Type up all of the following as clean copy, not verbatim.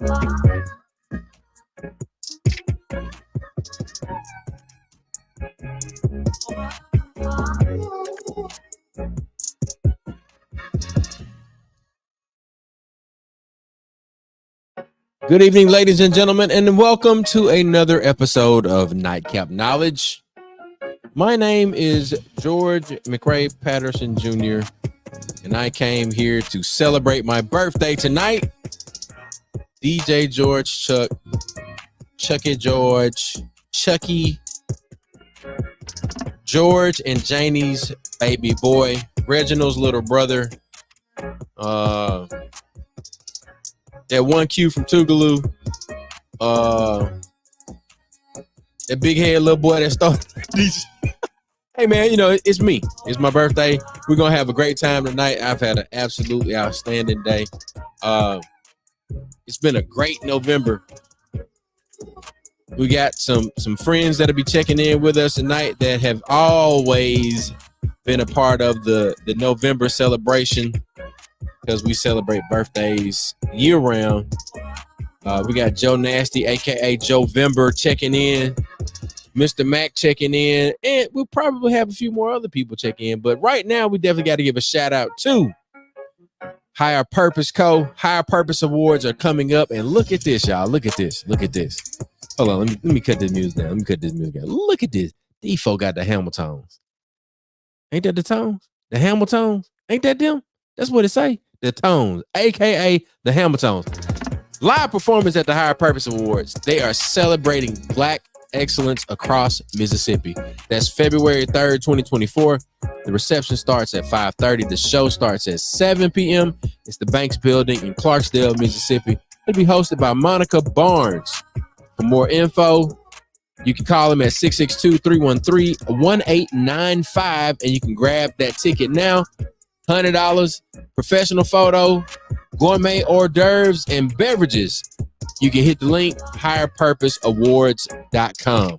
Good evening, ladies and gentlemen, and welcome to another episode of Nightcap Knowledge. My name is George McRae Patterson Jr., and I came here to celebrate my birthday tonight. DJ George Chuck, Chucky George, Chucky George, and Janie's baby boy, Reginald's little brother. That one Q from Tougaloo, that big head little boy that started these. Hey man, you know, it's me. It's my birthday. We're gonna have a great time tonight. I've had an absolutely outstanding day. It's been a great November. We got some friends that'll be checking in with us tonight that have always been a part of the November celebration, because we celebrate birthdays year round. We got Joe Nasty, aka Joe Vember, checking in, Mr. Mac checking in, and we'll probably have a few more other people check in. But right now, we definitely got to give a shout out to Higher Purpose Co. Higher Purpose Awards are coming up, and look at this, y'all. Look at this. Look at this. Hold on, let me cut this music down. Look at this. These folk got the Hamiltons. Ain't that the tones? The Hamiltons? Ain't that them? That's what it say. The Tones, aka the Hamiltons. Live performance at the Higher Purpose Awards. They are celebrating Black excellence across Mississippi. That's February 3rd, 2024. The reception starts at 5:30. The show starts at 7 p.m. It's the Banks Building in Clarksdale, Mississippi. It'll be hosted by Monica Barnes. For more info, you can call them at 662-313-1895, and you can grab that ticket now. $100, professional photo, gourmet hors d'oeuvres, and beverages. You can hit the link, higherpurposeawards.com.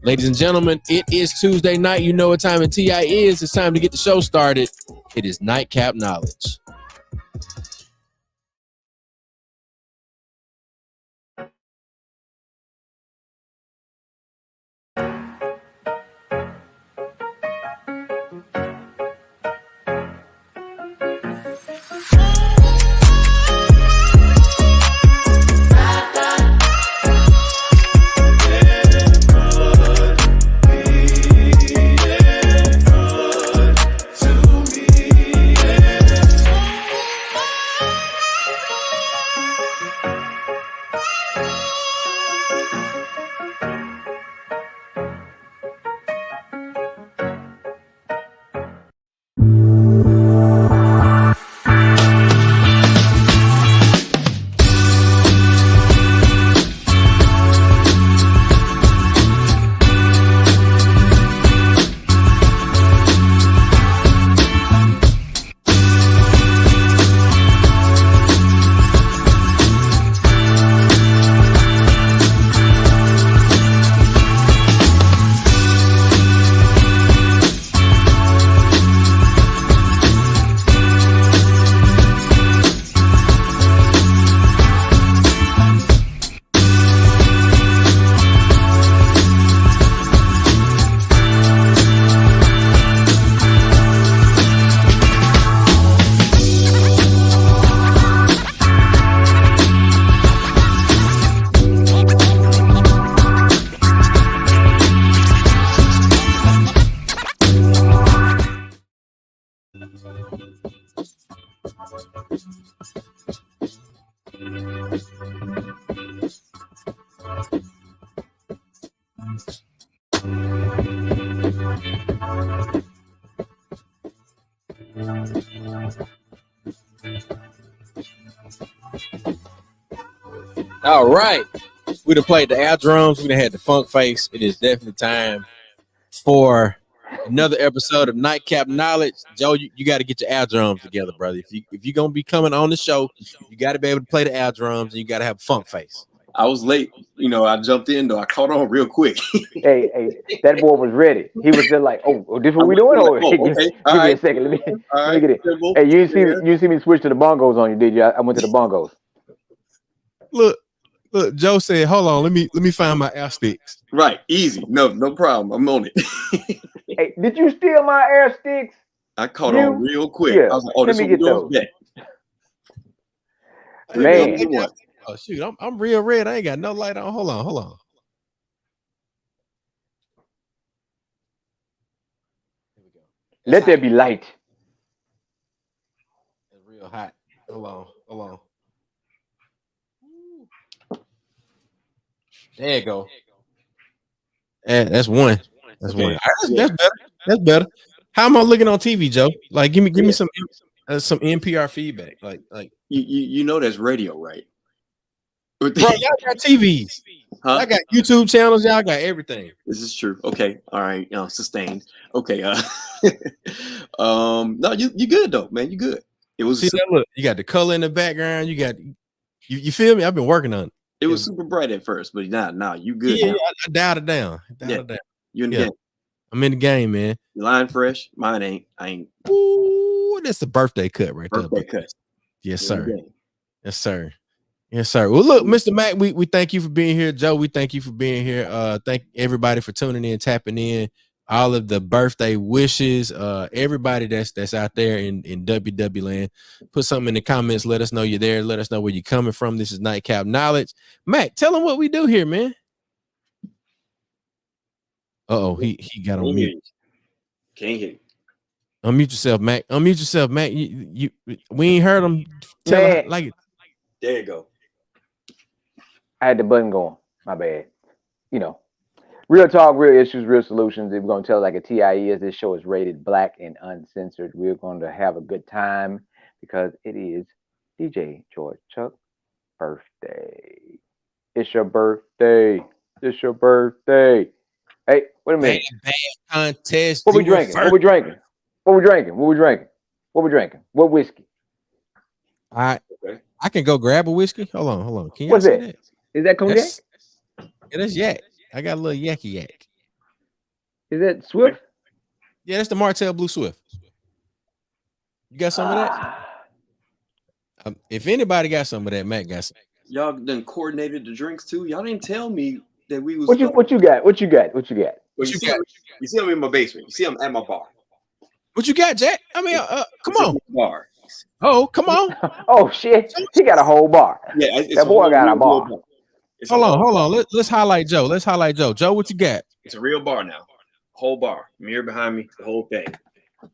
Ladies and gentlemen, it is Tuesday night. You know what time and TI is. It's time to get the show started. It is Nightcap Knowledge. All right. We done played the air drums. We done had the funk face. It is definitely time for another episode of Nightcap Knowledge. Joe, you got to get your air drums together, brother. If you're going to be coming on the show, you got to be able to play the air drums, and you got to have a funk face. I was late. You know, I jumped in, though. I caught on real quick. hey, that boy was ready. He was just like, oh, this is what we doing? Like, okay. Give me a second. Let me get it. Hey, you see me switch to the bongos on you, did you? I went to the bongos. Look, Joe said, hold on, let me find my air sticks. Right, easy. No problem. I'm on it. Hey, did you steal my air sticks? I caught on real quick. Yeah, I was like, oh, let this me what we're get doing? those. Yeah. Man. Oh shoot, I'm real red. I ain't got no light on. Hold on. Here we go. Let there be light. It's real hot. Hold on. There you go. Yeah, that's one. That's Okay. one. That's better. That's better. How am I looking on TV, Joe? Like, give me some NPR feedback. Like you know that's radio, right? bro, y'all got TVs. Huh? Y'all got YouTube channels. Y'all got everything. This is true. Okay. All right. Sustained. Okay. No, you good though, man. You good. It was. See that? Look, you got the color in the background. You got you feel me? I've been working on it. It was super bright at first, but now you good. Yeah, now. I dialed it down. You in the game. I'm in the game, man. Your line fresh. Mine ain't. I ain't. Ooh, that's the birthday cut right there. Birthday cut. Yes, sir. Yes, sir. Yes, sir. Well, look, Mr. Mac, we thank you for being here. Joe, we thank you for being here. Thank everybody for tuning in, tapping in. All of the birthday wishes. Everybody that's out there in WW land, put something in the comments. Let us know you're there. Let us know where you're coming from. This is Nightcap Knowledge. Mac, tell them what we do here, man. He got on mute. Can't hear you. Unmute yourself, Mac. Unmute yourself, Mac. You we ain't heard him tell her, like it. There you go. I had the button going. My bad. You know, real talk, real issues, real solutions. If we're going to tell like a TIE is, this show is rated black and uncensored. We're going to have a good time because it is DJ George Chuck's birthday. It's your birthday. It's your birthday. Hey, wait a minute. Bad contest. What we drinking? What we drinking? What we drinking? What we drinking? What we drinking? What whiskey? I can go grab a whiskey. Hold on. Can you What's see that? Is that cognac? That's yak. I got a little yacky yak. Is that Swift? Yeah, that's the Martell Blue Swift. You got some of that? If anybody got some of that, Mac got some. Y'all done coordinated the drinks too. Y'all didn't tell me that we was. What you got? What you got? Well, you see, I'm in my basement. You see, I'm at my bar. What you got, Jack? I mean, come on. Bar. Oh, come on. Oh shit, he got a whole bar. Yeah, that boy got a bar. Hold on. Let's highlight Joe. Joe, what you got? It's a real bar now. Whole bar, mirror behind me, the whole thing.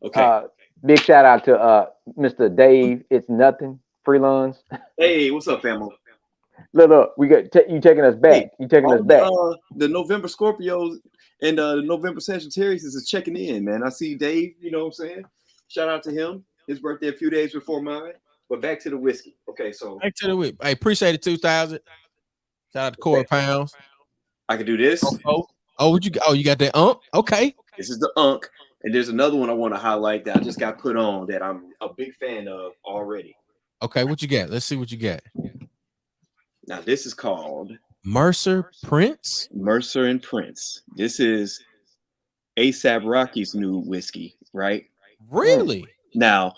Okay. Big shout out to Mr. Dave. It's nothing. Freelance. Hey, what's up, family? Look, we got you taking us back. Hey, you taking us back. The November Scorpios and the November Sagittarius is checking in, man. I see Dave. You know what I'm saying? Shout out to him. His birthday a few days before mine. But back to the whiskey. Okay, so back to the whiskey. I appreciate it. 2,000. Shout out to Corey Pounds. I can do this. What you got? Oh, you got that okay. This is the and there's another one I want to highlight that I just got put on that I'm a big fan of already. Okay, what you got? Let's see what you got. Now this is called Mercer Prince. Mercer and Prince. This is A$AP Rocky's new whiskey, right? Really? Now,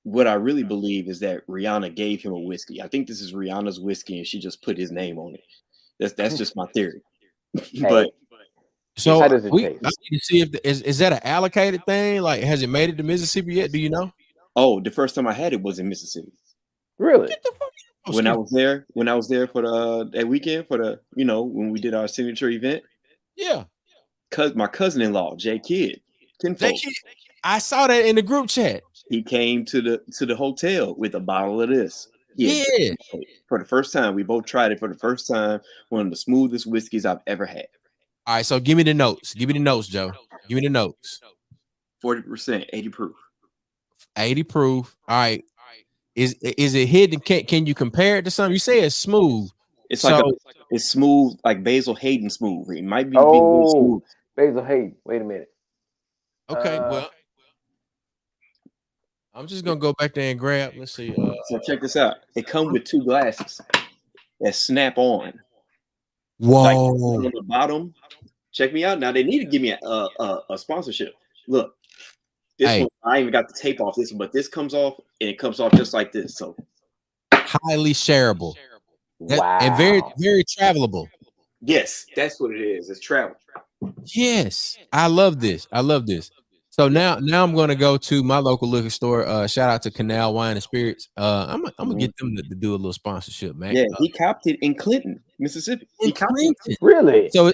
what I really believe is that Rihanna gave him a whiskey. I think this is Rihanna's whiskey, and she just put his name on it. That's just my theory. But so how does it we taste? I need to see if is that an allocated thing? Like, has it made it to Mississippi yet? Do you know? Oh, the first time I had it was in Mississippi. Really? When I was there for that weekend for the when we did our signature event. Yeah. Cause my cousin-in-law, Jay Kidd, I saw that in the group chat. He came to the hotel with a bottle of this. Yeah. For the first time, we both tried it for the first time. One of the smoothest whiskeys I've ever had. All right, so give me the notes. Give me the notes, Joe. Give me the notes. 40%, 80 proof. 80 proof. All right. Is it hidden? Can you compare it to something? You say it's smooth. It's it's smooth, like Basil Hayden smooth. It might be smooth. Basil Hayden. Wait a minute. Okay, well, I'm just gonna go back there and grab. Let's see. So check this out. It comes with 2 glasses that snap on. Whoa! Like on the bottom. Check me out now. They need to give me a sponsorship. Look, this one I even got the tape off this one, but this comes off and it comes off just like this. So highly shareable. And very Wow. very travelable. Yes, that's what it is. It's travel. Yes, I love this. I love this. So now I'm gonna go to my local liquor store. Shout out to Canal Wine and Spirits. I'm gonna get them to do a little sponsorship, man. Yeah, he copped it in Clinton, Mississippi. In He copped Clinton. Really? So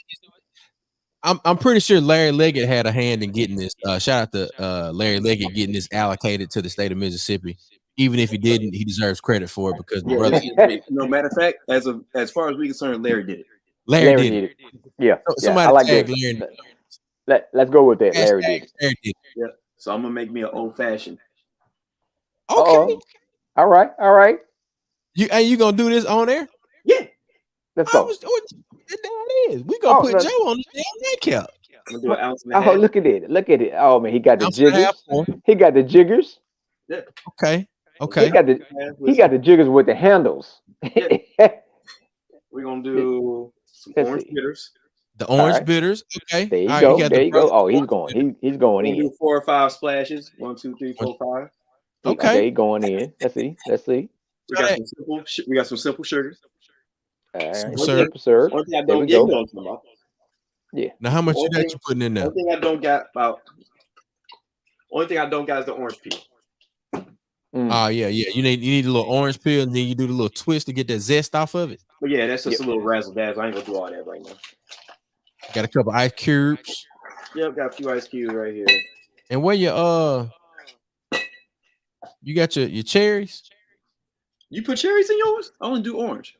I'm pretty sure Larry Leggett had a hand in getting this. Shout out to Larry Leggett getting this allocated to the state of Mississippi. Even if he didn't, he deserves credit for it because the brother No matter of fact, as far as we concerned, Larry did it. Larry did did it. it. Yeah. Somebody I like tag that. Larry. Let's go with that. Larry Hashtag did it. Larry did it. Yeah. So I'm gonna make me an old fashioned. Okay. Uh-oh. All right. You gonna do this on air? Yeah. Let's go. There it is. We gonna put no. Joe on the damn nightcap. I'm gonna do an ounce and a half. Oh, look at it. Look at it. Oh man, he got the Ounce and a half jiggers. more. He got the jiggers. Yeah. Okay. He got the jiggers with the handles. We're gonna do some Let's orange see. bitters. The orange right. bitters. Okay. There you All go. got There the you go. brother- Oh, he's going. He's going We're gonna in. do 4 or 5 splashes. 1, 2, 3, 4, 5. Okay. He going in. Let's see. We got some simple. We got some simple sugars. All right. Simple syrup. One thing I There don't we get go. know what I'm talking about. Now how much One you thing- putting in there? One thing I don't got about. Only thing I don't got is the orange peel. Oh yeah. You need a little orange peel, and then you do the little twist to get that zest off of it. But yeah, that's just a little razzle dazzle. I ain't gonna do all that right now. Got a couple ice cubes. Yep, got a few ice cubes right here. And where you got your cherries? You put cherries in yours? I only do orange.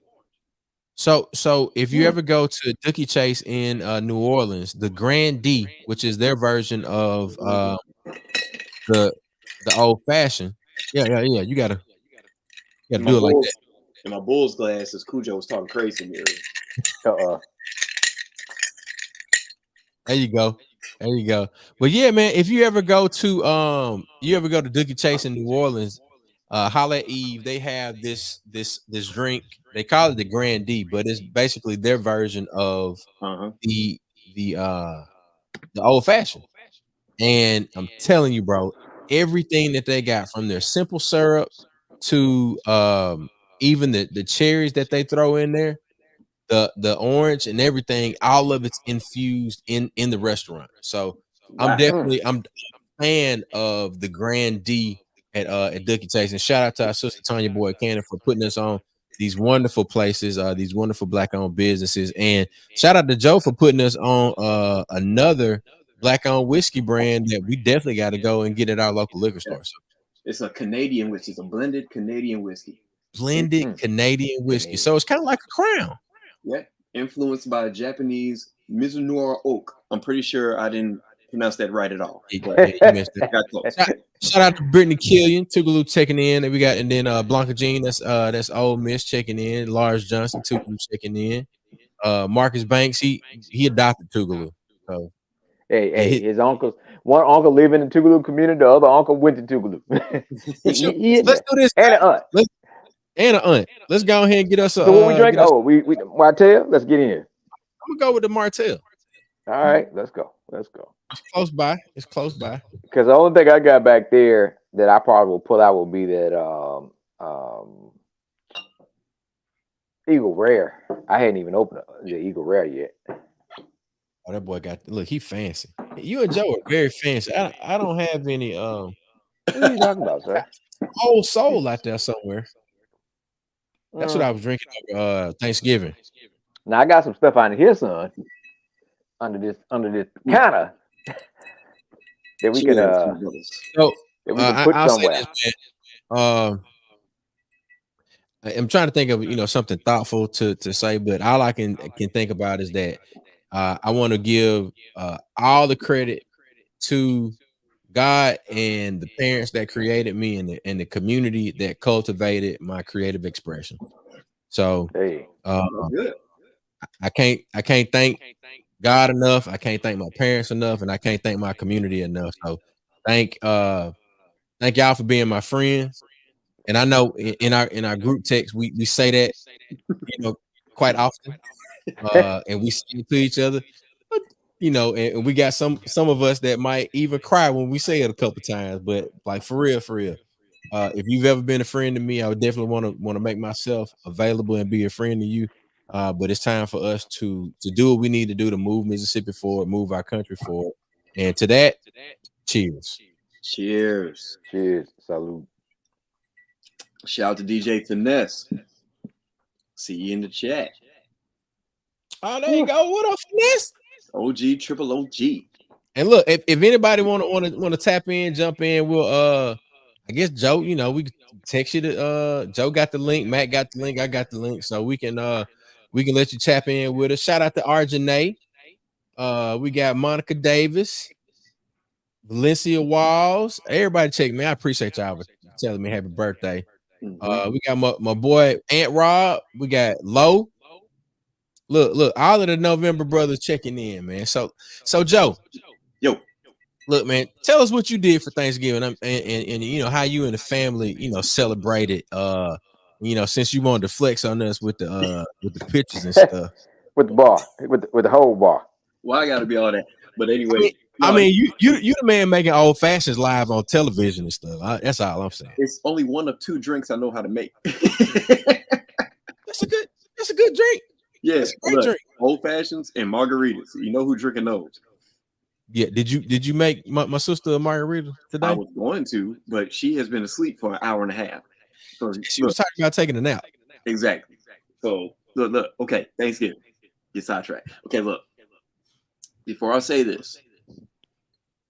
So if you ever go to Dookie Chase in New Orleans, the Grand D, which is their version of the old fashioned. Yeah. You gotta do it like that. And my Bulls glasses, Cujo was talking crazy to me earlier. There you go. But yeah, man, if you ever go to Dookie Chase in New Orleans, holla at Eve. They have this drink. They call it the Grand D, but it's basically their version of the old fashioned. And I'm telling you, bro, everything that they got from their simple syrup to even the cherries that they throw in there, the orange and everything, all of it's infused in the restaurant. So I'm a fan of the Grand D at Dookie Chase. And shout out to our sister Tanya Boyd Cannon for putting us on these wonderful places, these wonderful black-owned businesses. And shout out to Joe for putting us on another black-owned whiskey brand that we definitely got to go and get at our local liquor store. So it's a Canadian whiskey. It's a blended Canadian whiskey. Canadian whiskey. So it's kind of like a Crown. Yeah. Influenced by Japanese Mizuno oak. I'm pretty sure I didn't pronounce that right at all. You missed it. Got close. Shout out to Brittany Killian, Tougaloo checking in, and we got, and then Blanca Jean, that's Old Miss checking in, Lars Johnson, Tougaloo checking in, Marcus Banks, he adopted Tougaloo. So hey, his uncles, one uncle living in the Tougaloo community, the other uncle went to Tougaloo. Let's do this. And an aunt. And an aunt. Let's go ahead and get us a. So what we drink? We Martell. Let's get in here. I'm gonna go with the Martell. All right, let's go. It's close by. Because the only thing I got back there that I probably will pull out will be that Eagle Rare. I hadn't even opened the Eagle Rare yet. Oh, that boy he fancy. You and Joe are very fancy. I don't have any What are you talking about, sir? Old Soul out there somewhere. That's what I was drinking over Thanksgiving. Now I got some stuff out here, son. Under this counter that we can put somewhere. This, man. I'm trying to think of something thoughtful to say, but all I can think about is that I want to give all the credit to God and the parents that created me and the community that cultivated my creative expression. So I can't thank God enough. I can't thank my parents enough, and I can't thank my community enough. So thank y'all for being my friends. And I know in our group text we say that quite often, and we say it to each other. But, and we got some of us that might even cry when we say it a couple times. But like for real, If you've ever been a friend to me, I would definitely want to make myself available and be a friend to you. But it's time for us to do what we need to do to move Mississippi forward, move our country forward. And to that, cheers. Cheers. Cheers. Salute. Shout out to DJ Finesse. See you in the chat. Oh, there you go. What up, Finesse? OG, triple OG. And look, if anybody want to tap in, jump in, we'll I guess Joe, you know, we text you the Joe got the link, Matt got the link, I got the link, so we can let you tap in with us. Shout out to Arjanae. We got Monica Davis, Valencia Walls. Everybody check me. I appreciate y'all for telling me happy birthday. We got my boy Aunt Rob. We got Low. Look, all of the November brothers checking in, man. So Joe. Yo. Look, man, tell us what you did for Thanksgiving and you know how you and the family, you know, celebrated you know, since you wanted to flex on us with the pictures and stuff. With the bar, with the whole bar. Well, I gotta be all that. But anyway, I mean, you the man making old fashions live on television and stuff. That's all I'm saying. It's only one of two drinks I know how to make. That's a good drink. Yeah, great drink. Old fashions and margaritas. You know who drinking those? Yeah. Did you make my sister a margarita today? I was going to, but she has been asleep for an hour and a half. So she was talking about taking a nap. Exactly. So look. Okay, Thanksgiving. Get sidetracked. Okay, look. Before I say this,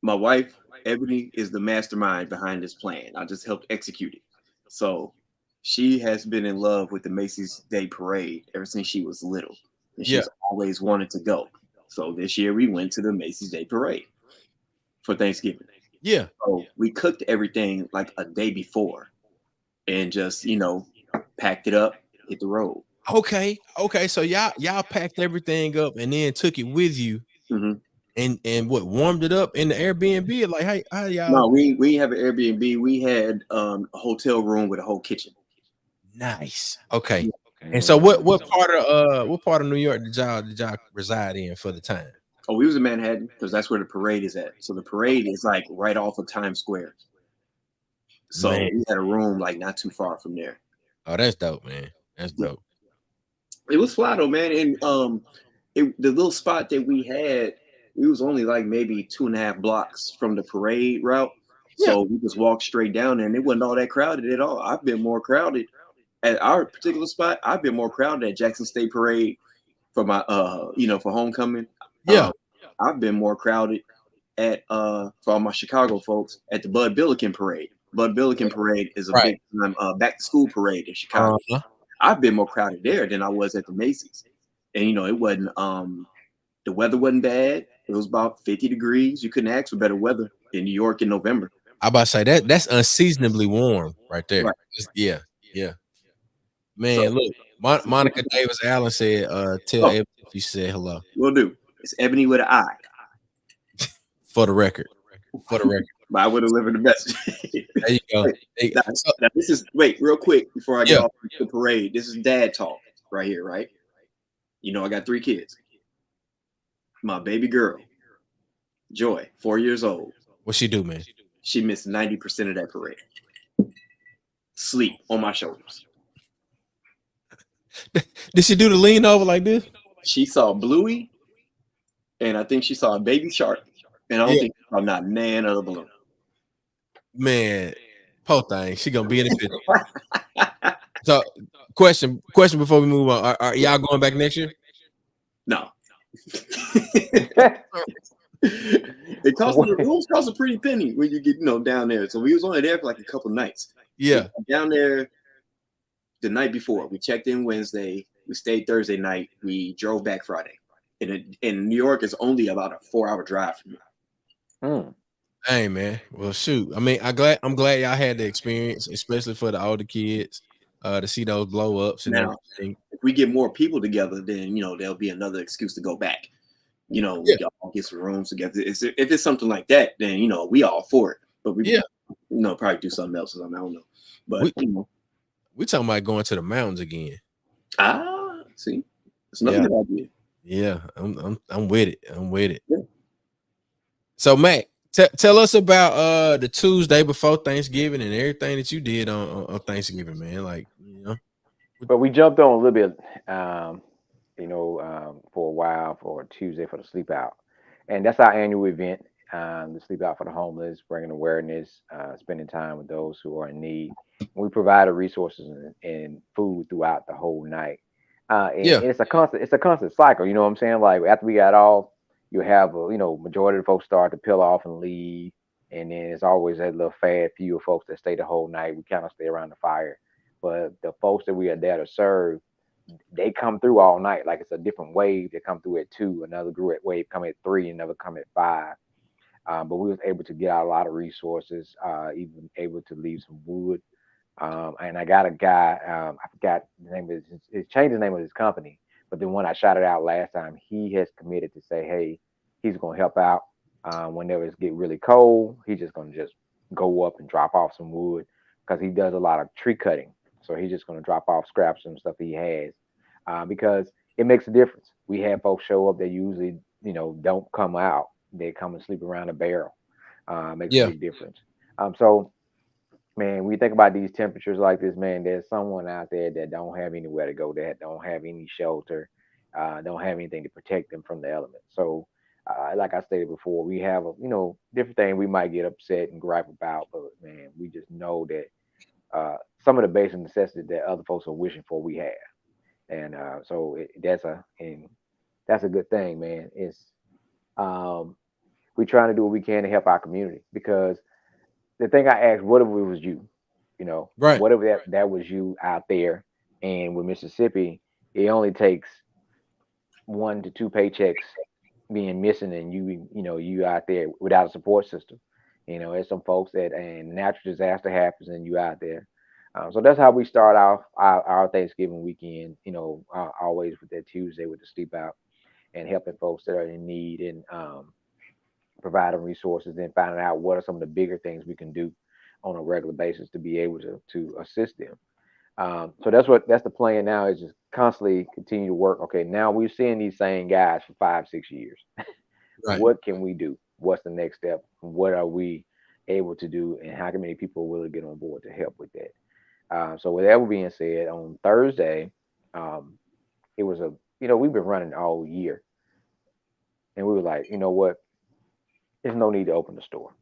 my wife Ebony is the mastermind behind this plan. I just helped execute it. So she has been in love with the Macy's Day Parade ever since she was little, and she's always wanted to go. So this year we went to the Macy's Day Parade for Thanksgiving. Yeah. So we cooked everything like a day before and just, you know, packed it up, hit the road. Okay. So y'all packed everything up and then took it with you and what, warmed it up in the Airbnb? Like, how y'all? No, we didn't have an Airbnb. We had a hotel room with a whole kitchen. Nice. Okay. And so what part of New York did y'all reside in for the time? Oh, we was in Manhattan because that's where the parade is at. So the parade is like right off of Times Square. So we had a room like not too far from there. Oh, that's dope, man. That's dope. It was fly though, man. And the little spot that we had, we was only like maybe 2.5 blocks from the parade route. So we just walked straight down there and it wasn't all that crowded at all. I've been more crowded at our particular spot. I've been more crowded at Jackson State Parade for my for homecoming. I've been more crowded at for all my Chicago folks at the Bud Billiken Parade. Bud Billiken Parade is a big time back to school parade in Chicago. I've been more crowded there than I was at the Macy's. And you know, it wasn't the weather wasn't bad. It was about 50 degrees. You couldn't ask for better weather in New York in November. I about to say that's unseasonably warm right there. Right. Yeah. Man, so, look, Monica Davis Allen said, tell Ebony if you said hello. Will do. It's Ebony with an I. For the record. But I would have delivered the message. There you go. Now, this is real quick before I get off the parade. This is dad talk right here, right? You know, I got 3 kids. My baby girl, Joy, 4 years old. What she do, man? She missed 90% of that parade. Sleep on my shoulders. Did she do the lean over like this? She saw Bluey, and I think she saw a baby shark, and I don't think I'm not nan of the balloon. Man, poor thing. She gonna be in the picture. So, question before we move on: Are y'all going back next year? No. It cost the rooms cost a pretty penny when you get down there. So we was only there for like a couple nights. Yeah, down there the night before. We checked in Wednesday. We stayed Thursday night. We drove back Friday. And New York is only about a 4-hour drive from me. Hey man, well shoot. I mean, I'm glad y'all had the experience, especially for the older kids, to see those blow ups and everything. If we get more people together, then there'll be another excuse to go back. We all get some rooms together. If it's something like that, then we all for it. But we probably do something else. I don't know. But we talking about going to the mountains again. See, it's another good idea. Yeah, I'm with it. I'm with it. Yeah. So Mac, Tell us about the Tuesday before Thanksgiving and everything that you did on Thanksgiving, man. Like, you know. But we jumped on a little bit, for a while for Tuesday for the sleep out, and that's our annual event. The sleep out for the homeless, bringing awareness, spending time with those who are in need. We provide resources and food throughout the whole night. And Yeah. it's a constant cycle. You know what I'm saying? Like after we got off, you have majority of the folks start to peel off and leave, and then it's always that little fad few of folks that stay the whole night. We kind of stay around the fire, but the folks that we are there to serve, they come through all night. Like it's a different wave. They come through at 2, another group wave come at 3, another come at 5. But we was able to get out a lot of resources, even able to leave some wood. And I got a guy, I forgot the name of his changed the name of his company, but then when I shot it out last time, he has committed to say, hey, he's going to help out whenever it's get really cold. He's just going to just go up and drop off some wood because he does a lot of tree cutting. So he's just going to drop off scraps and stuff he has because it makes a difference. We have folks show up that usually, don't come out. They come and sleep around a barrel. Makes a Yeah. big difference. So man, when you think about these temperatures like this, man, there's someone out there that don't have anywhere to go, that don't have any shelter, don't have anything to protect them from the elements. So, like I stated before, we have different things we might get upset and gripe about, but man, we just know that some of the basic necessities that other folks are wishing for, we have, and that's a good thing, man. It's we trying to do what we can to help our community because the thing I asked, what if it was you? Right. What if that was you out there? And with Mississippi, it only takes 1 to 2 paychecks being missing, and you out there without a support system. There's some folks that and natural disaster happens, and you out there. So that's how we start off our Thanksgiving weekend. Always with that Tuesday with the sleep out and helping folks that are in need and providing resources and finding out what are some of the bigger things we can do on a regular basis to be able to assist them. So that's the plan now is just constantly continue to work. Okay, now we're seeing these same guys for 5, 6 years. Right. What can we do? What's the next step? What are we able to do? And how many people are willing to get on board to help with that? So with that being said, on Thursday, it was we've been running all year, and we were like, you know what? There's no need to open the store.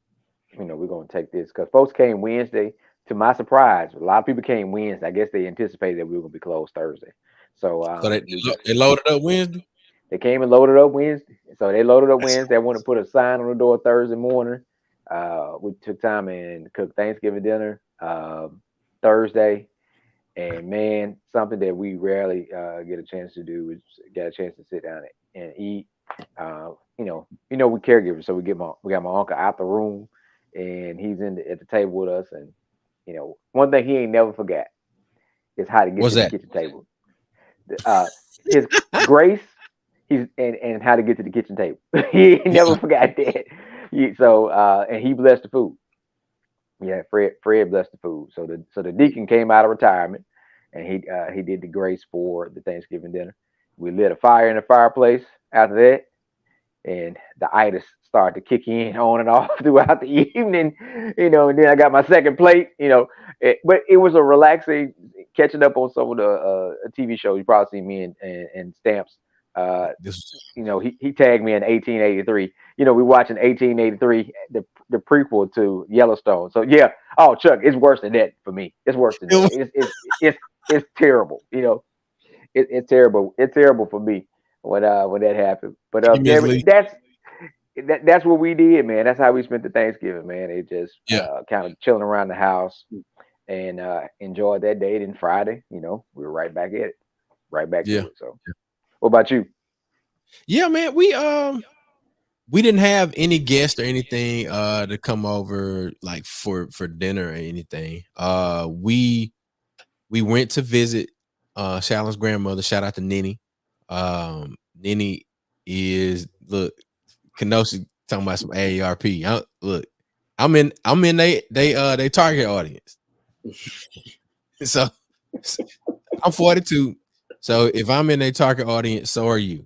We're going to take this because folks came Wednesday. To my surprise, a lot of people came Wednesday. I guess they anticipated that we were going to be closed Thursday. So So we just they loaded up Wednesday. they came and loaded up Wednesday. So they loaded up Wednesday. I want to put a sign on the door Thursday morning. We took time and cooked Thanksgiving dinner Thursday. And man, something that we rarely get a chance to do is get a chance to sit down and eat. We caregivers, so we got my uncle out the room, and he's at the table with us. And one thing he ain't never forgot is how to get What's to the that? kitchen table. His grace, and how to get to the kitchen table. He ain't never forgot that. And he blessed the food. Yeah, Fred blessed the food. So the deacon came out of retirement, and he did the grace for the Thanksgiving dinner. We lit a fire in the fireplace after that, and the itis started to kick in on and off throughout the evening. And then I got my second plate. But it was a relaxing catching up on some of the TV shows. You probably see me and Stamps. This He tagged me in 1883. We watching 1883, the prequel to Yellowstone. So yeah, oh Chuck, it's worse than that for me. It's worse than that. It's terrible. It's terrible. It's terrible for me when that happened. But that's what we did, man. That's how we spent the Thanksgiving, man. It just yeah. kind of chilling around the house and enjoyed that day. Then Friday, we were right back at it, right back Yeah. to it. So, what about you? Yeah, man. We didn't have any guests or anything to come over like for dinner or anything. We went to visit Shallon's grandmother. Shout out to Nini. Nini is look Kenosi talking about some AARP. Look, I'm in they target audience. So I'm 42. So if I'm in a target audience, so are you.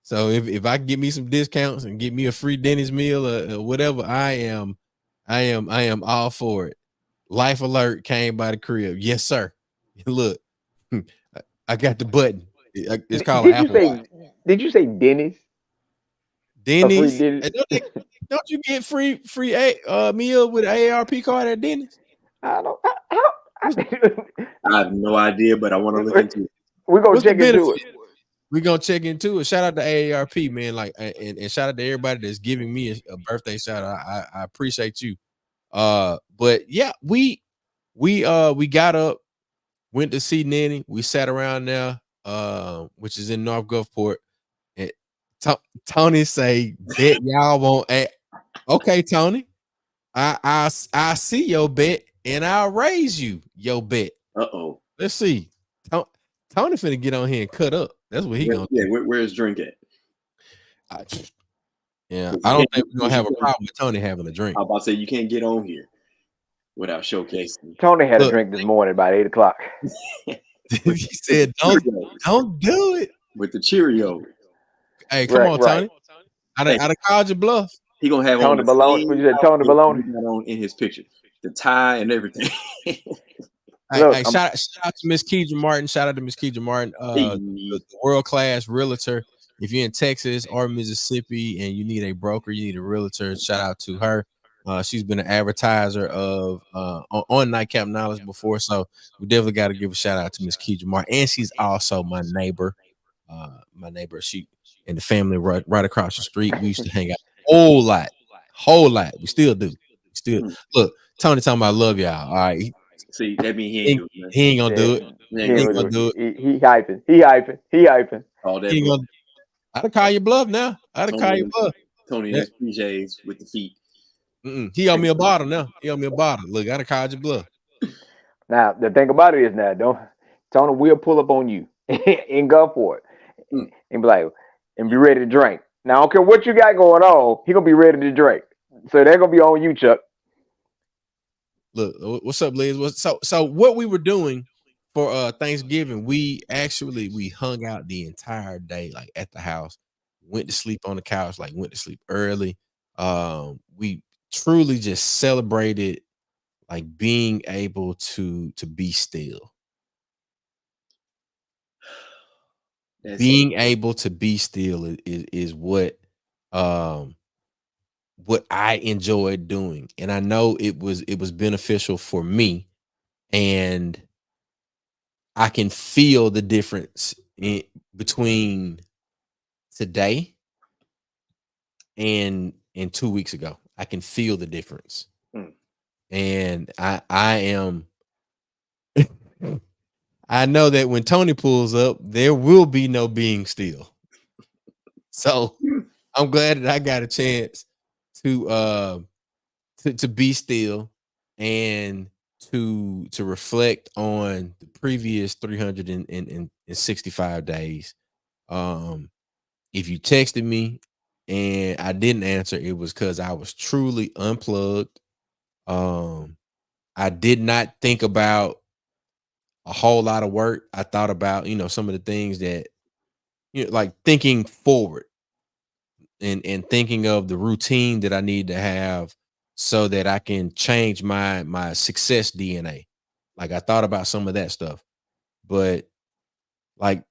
So if I can get me some discounts and get me a free Denny's meal or whatever, I am all for it. Life alert came by the crib. Yes, sir. Look, I got the button. It's called an Did you Apple Watch. say? Did you say Denny's? A free Denny's. Denny's? Don't you get free meal with an AARP card at Denny's? I don't. I have no idea, but I want to look into it. We're gonna What's the check into benefit? it. We're gonna check into it. Shout out to AARP, man. Like, and shout out to everybody that's giving me a birthday shout out. I appreciate you. But yeah, we got up, went to see Nanny. We sat around there, which is in North Gulfport. And Tony say, bet y'all won't act. Okay, Tony. I see your bet and I'll raise you your bet. Uh-oh. Let's see. Tony finna get on here and cut up. That's what he gonna do. Yeah, where's drink at? I don't think we're gonna have a problem with Tony having a drink. I'm about to say you can't get on here without showcasing. Tony had a drink this morning about 8 o'clock. He said, "Don't do it with the Cheerio." Hey, come on, Tony. I done called your bluff. He gonna have Tony Baloney. What you said, Tony Baloney? On in his picture, the tie and everything. Hey, shout out to Miss Keidra Martin. Shout out to Miss Keidra Martin, the world-class realtor. If you're in Texas or Mississippi and you need a broker, you need a realtor, shout out to her. She's been an advertiser of on Nightcap Knowledge before, so we definitely got to give a shout out to Miss Keidra Martin. And she's also my neighbor. She and the family right across the street. We used to hang out a whole lot. We still do. Look, Tony talking about love y'all. All right. See, that mean he ain't gonna do it. He ain't gonna do it. He hyping. All that. I'd call you bluff now. I'd call you bluff. Tony has PJs with the feet. He owe me a bottle now. Look, I'd call you bluff. Now the thing about it is Tony will pull up on you and go for it and be like, and be ready to drink. Now I don't care what you got going on, he gonna be ready to drink. So they're gonna be on you, Chuck. Look, what's up, Liz? So what we were doing for Thanksgiving, we hung out the entire day, like at the house, went to sleep on the couch, like went to sleep early. We truly just celebrated like being able to be still. Being able to be still is what I enjoyed doing, and I know it was beneficial for me, and I can feel the difference between today and 2 weeks ago. I can feel the difference, and I am. I know that when Tony pulls up, there will be no being still. So I'm glad that I got a chance to be still and to reflect on the previous 365 days. If you texted me and I didn't answer, it was because I was truly unplugged. I did not think about a whole lot of work. I thought about, some of the things that, like thinking forward and thinking of the routine that I need to have so that I can change my success DNA. Like I thought about some of that stuff, but like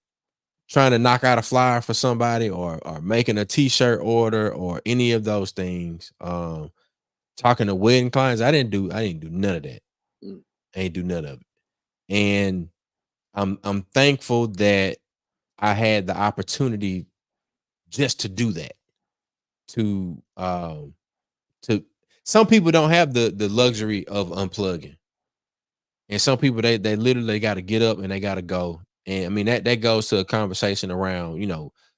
trying to knock out a flyer for somebody or making a t-shirt order or any of those things, talking to wedding clients, I didn't do none of that. I ain't do none of it. And I'm thankful that I had the opportunity just to do that. To some people don't have the luxury of unplugging, and some people they literally got to get up and they got to go. And I mean that goes to a conversation around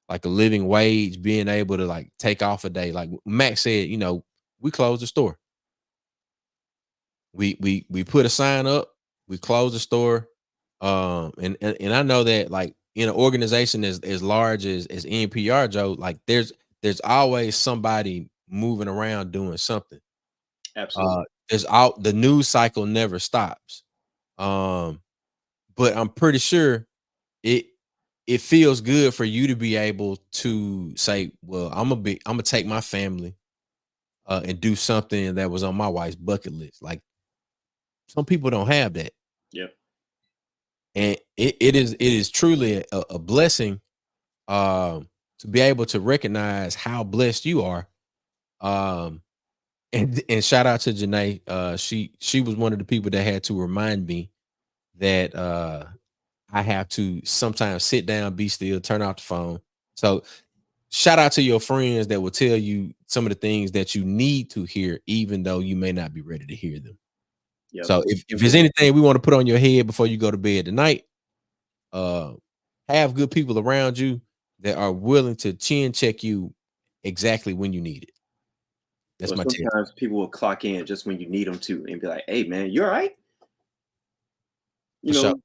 like a living wage, being able to like take off a day. Like Max said, we closed the store. We put a sign up, we closed the store. And I know that like in an organization as large as NPR, Joe, like there's always somebody moving around doing something. Absolutely. The news cycle never stops. But I'm pretty sure it it feels good for you to be able to say, well, I'm gonna take my family and do something that was on my wife's bucket list. Like some people don't have that. Yep. And it is truly a blessing to be able to recognize how blessed you are. Um and shout out to Janae. She was one of the people that had to remind me that I have to sometimes sit down, be still, turn off the phone. So shout out to your friends that will tell you some of the things that you need to hear, even though you may not be ready to hear them. Yep. So if there's anything we want to put on your head before you go to bed tonight, uh have good people around you that are willing to chin check you exactly when you need it. That's Or my tip. sometimes people will clock in just when you need them to and be like, "Hey, man, you all right?" You For sure. know,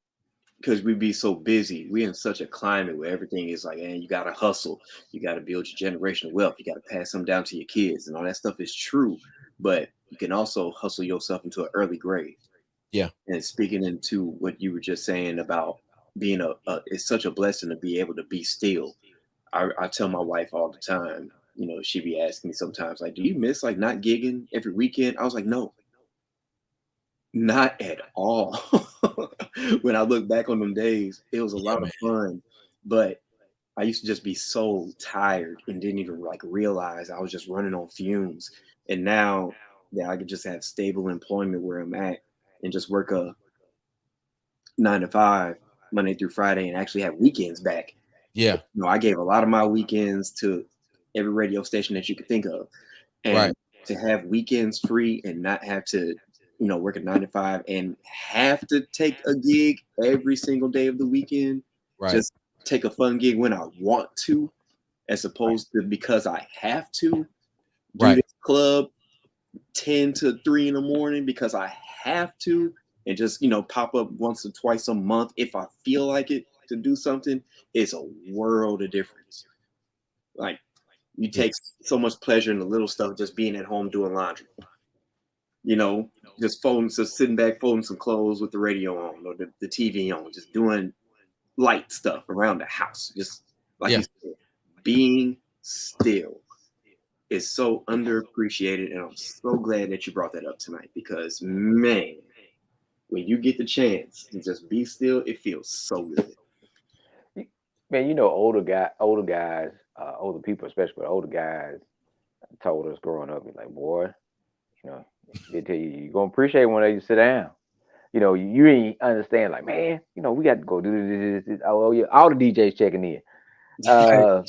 because we be so busy. We're in such a climate where everything is like, man, you got to hustle. You got to build your generational wealth. You got to pass them down to your kids. And all that stuff is true. But you can also hustle yourself into an early grave. Yeah. And speaking into what you were just saying about being it's such a blessing to be able to be still. I tell my wife all the time, she be asking me sometimes, like, do you miss like not gigging every weekend? I was like, no, not at all. When I look back on them days, it was a Yeah, lot of man. fun, but I used to just be so tired and didn't even like realize I was just running on fumes. And now that I could just have stable employment where I'm at and just work a 9 to 5 Monday through Friday and actually have weekends back. Yeah. I gave a lot of my weekends to every radio station that you could think of. Right. And to have weekends free and not have to, work a 9 to 5 and have to take a gig every single day of the weekend, Right. just take a fun gig when I want to, as opposed to because I have to do Right. this club 10 to 3 in the morning because I have to, and just, pop up once or twice a month if I feel like it to do something. It's a world of difference. Like, you take Yes. so much pleasure in the little stuff, just being at home doing laundry, you know, just sitting back, folding some clothes with the radio on or the TV on, just doing light stuff around the house. Just like Yeah. you said, being still is so underappreciated. And I'm so glad that you brought that up tonight because, man, when you get the chance to just be still, it feels so good. Man, older guys, older people, especially but older guys, told us growing up, like, boy, you know, they tell you you're gonna appreciate when they sit down. You ain't understand, like, man, we got to go do this. Oh yeah, all the DJs checking in. Hey, Uh,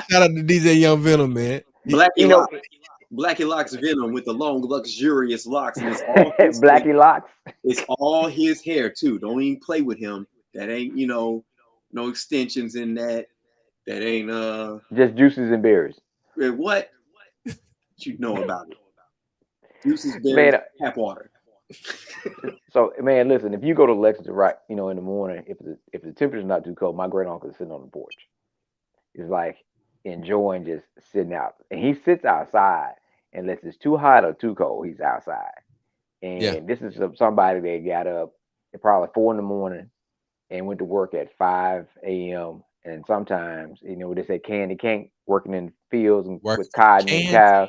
shout out to DJ Young Venom, man. Blackie you know, Locks, Blackie Locks Venom with the long, luxurious locks, and it's all his hair. Blackie Locks, It's all his hair too. Don't even play with him. That ain't, no extensions in that. That ain't just juices and berries. what you know about it. Juices, berries, Man, tap water. so man, listen, if you go to Lexington, right, in the morning, if the temperature's not too cold, my great uncle is sitting on the porch. He's like enjoying just sitting out, and he sits outside unless it's too hot or too cold. He's outside, Yeah. and this is somebody that got up at probably 4 in the morning and went to work at 5 a.m. And sometimes, they say can to can't, working in fields and Work with cotton and can. cows,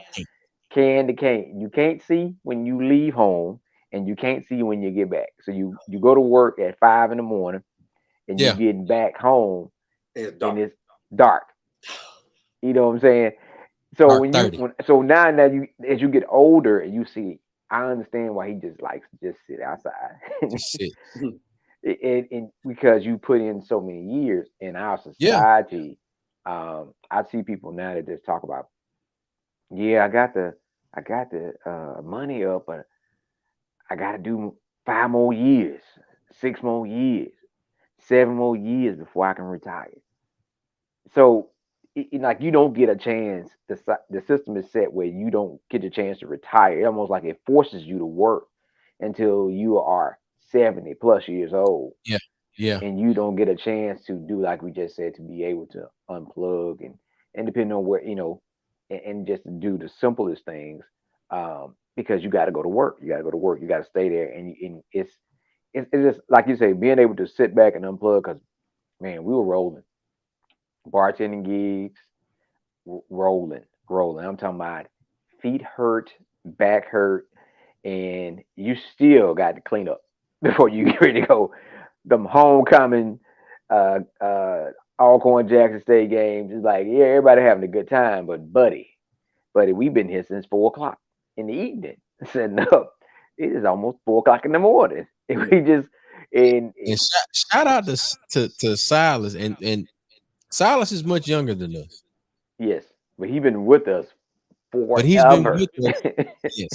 can to can't. You can't see when you leave home, and you can't see when you get back. So you go to work at 5 in the morning, and you Yeah. getting back home, It's and dark. it's dark. You know what I'm saying? So Dark 30. so now you as you get older and you see, I understand why he just likes to just sit outside. Just sit. And because you put in so many years in our Yeah. society, I see people now that just talk about, yeah, I got the money up, but I got to do 5 more years, 6 more years, 7 more years before I can retire. So, like, you don't get a chance. The system is set where you don't get a chance to retire. It almost like it forces you to work until you are 70 plus years old, Yeah. Yeah. and you don't get a chance to do, like we just said, to be able to unplug and depending on where, and just to do the simplest things, because you got to go to work. You got to go to work. You got to stay there, and it's just like you say, being able to sit back and unplug. Because man, we were rolling. bartending gigs, rolling. I'm talking about feet hurt, back hurt, and you still got to clean up before you get ready to go. Them homecoming, Alcorn Jackson State games. It's like, yeah, everybody having a good time, but buddy, we've been here since 4 o'clock in the evening, setting up. It is almost 4 o'clock in the morning, and we just And shout out to Silas, and Silas is much younger than us, yes, but he been with us but he's been forever. with us, yes,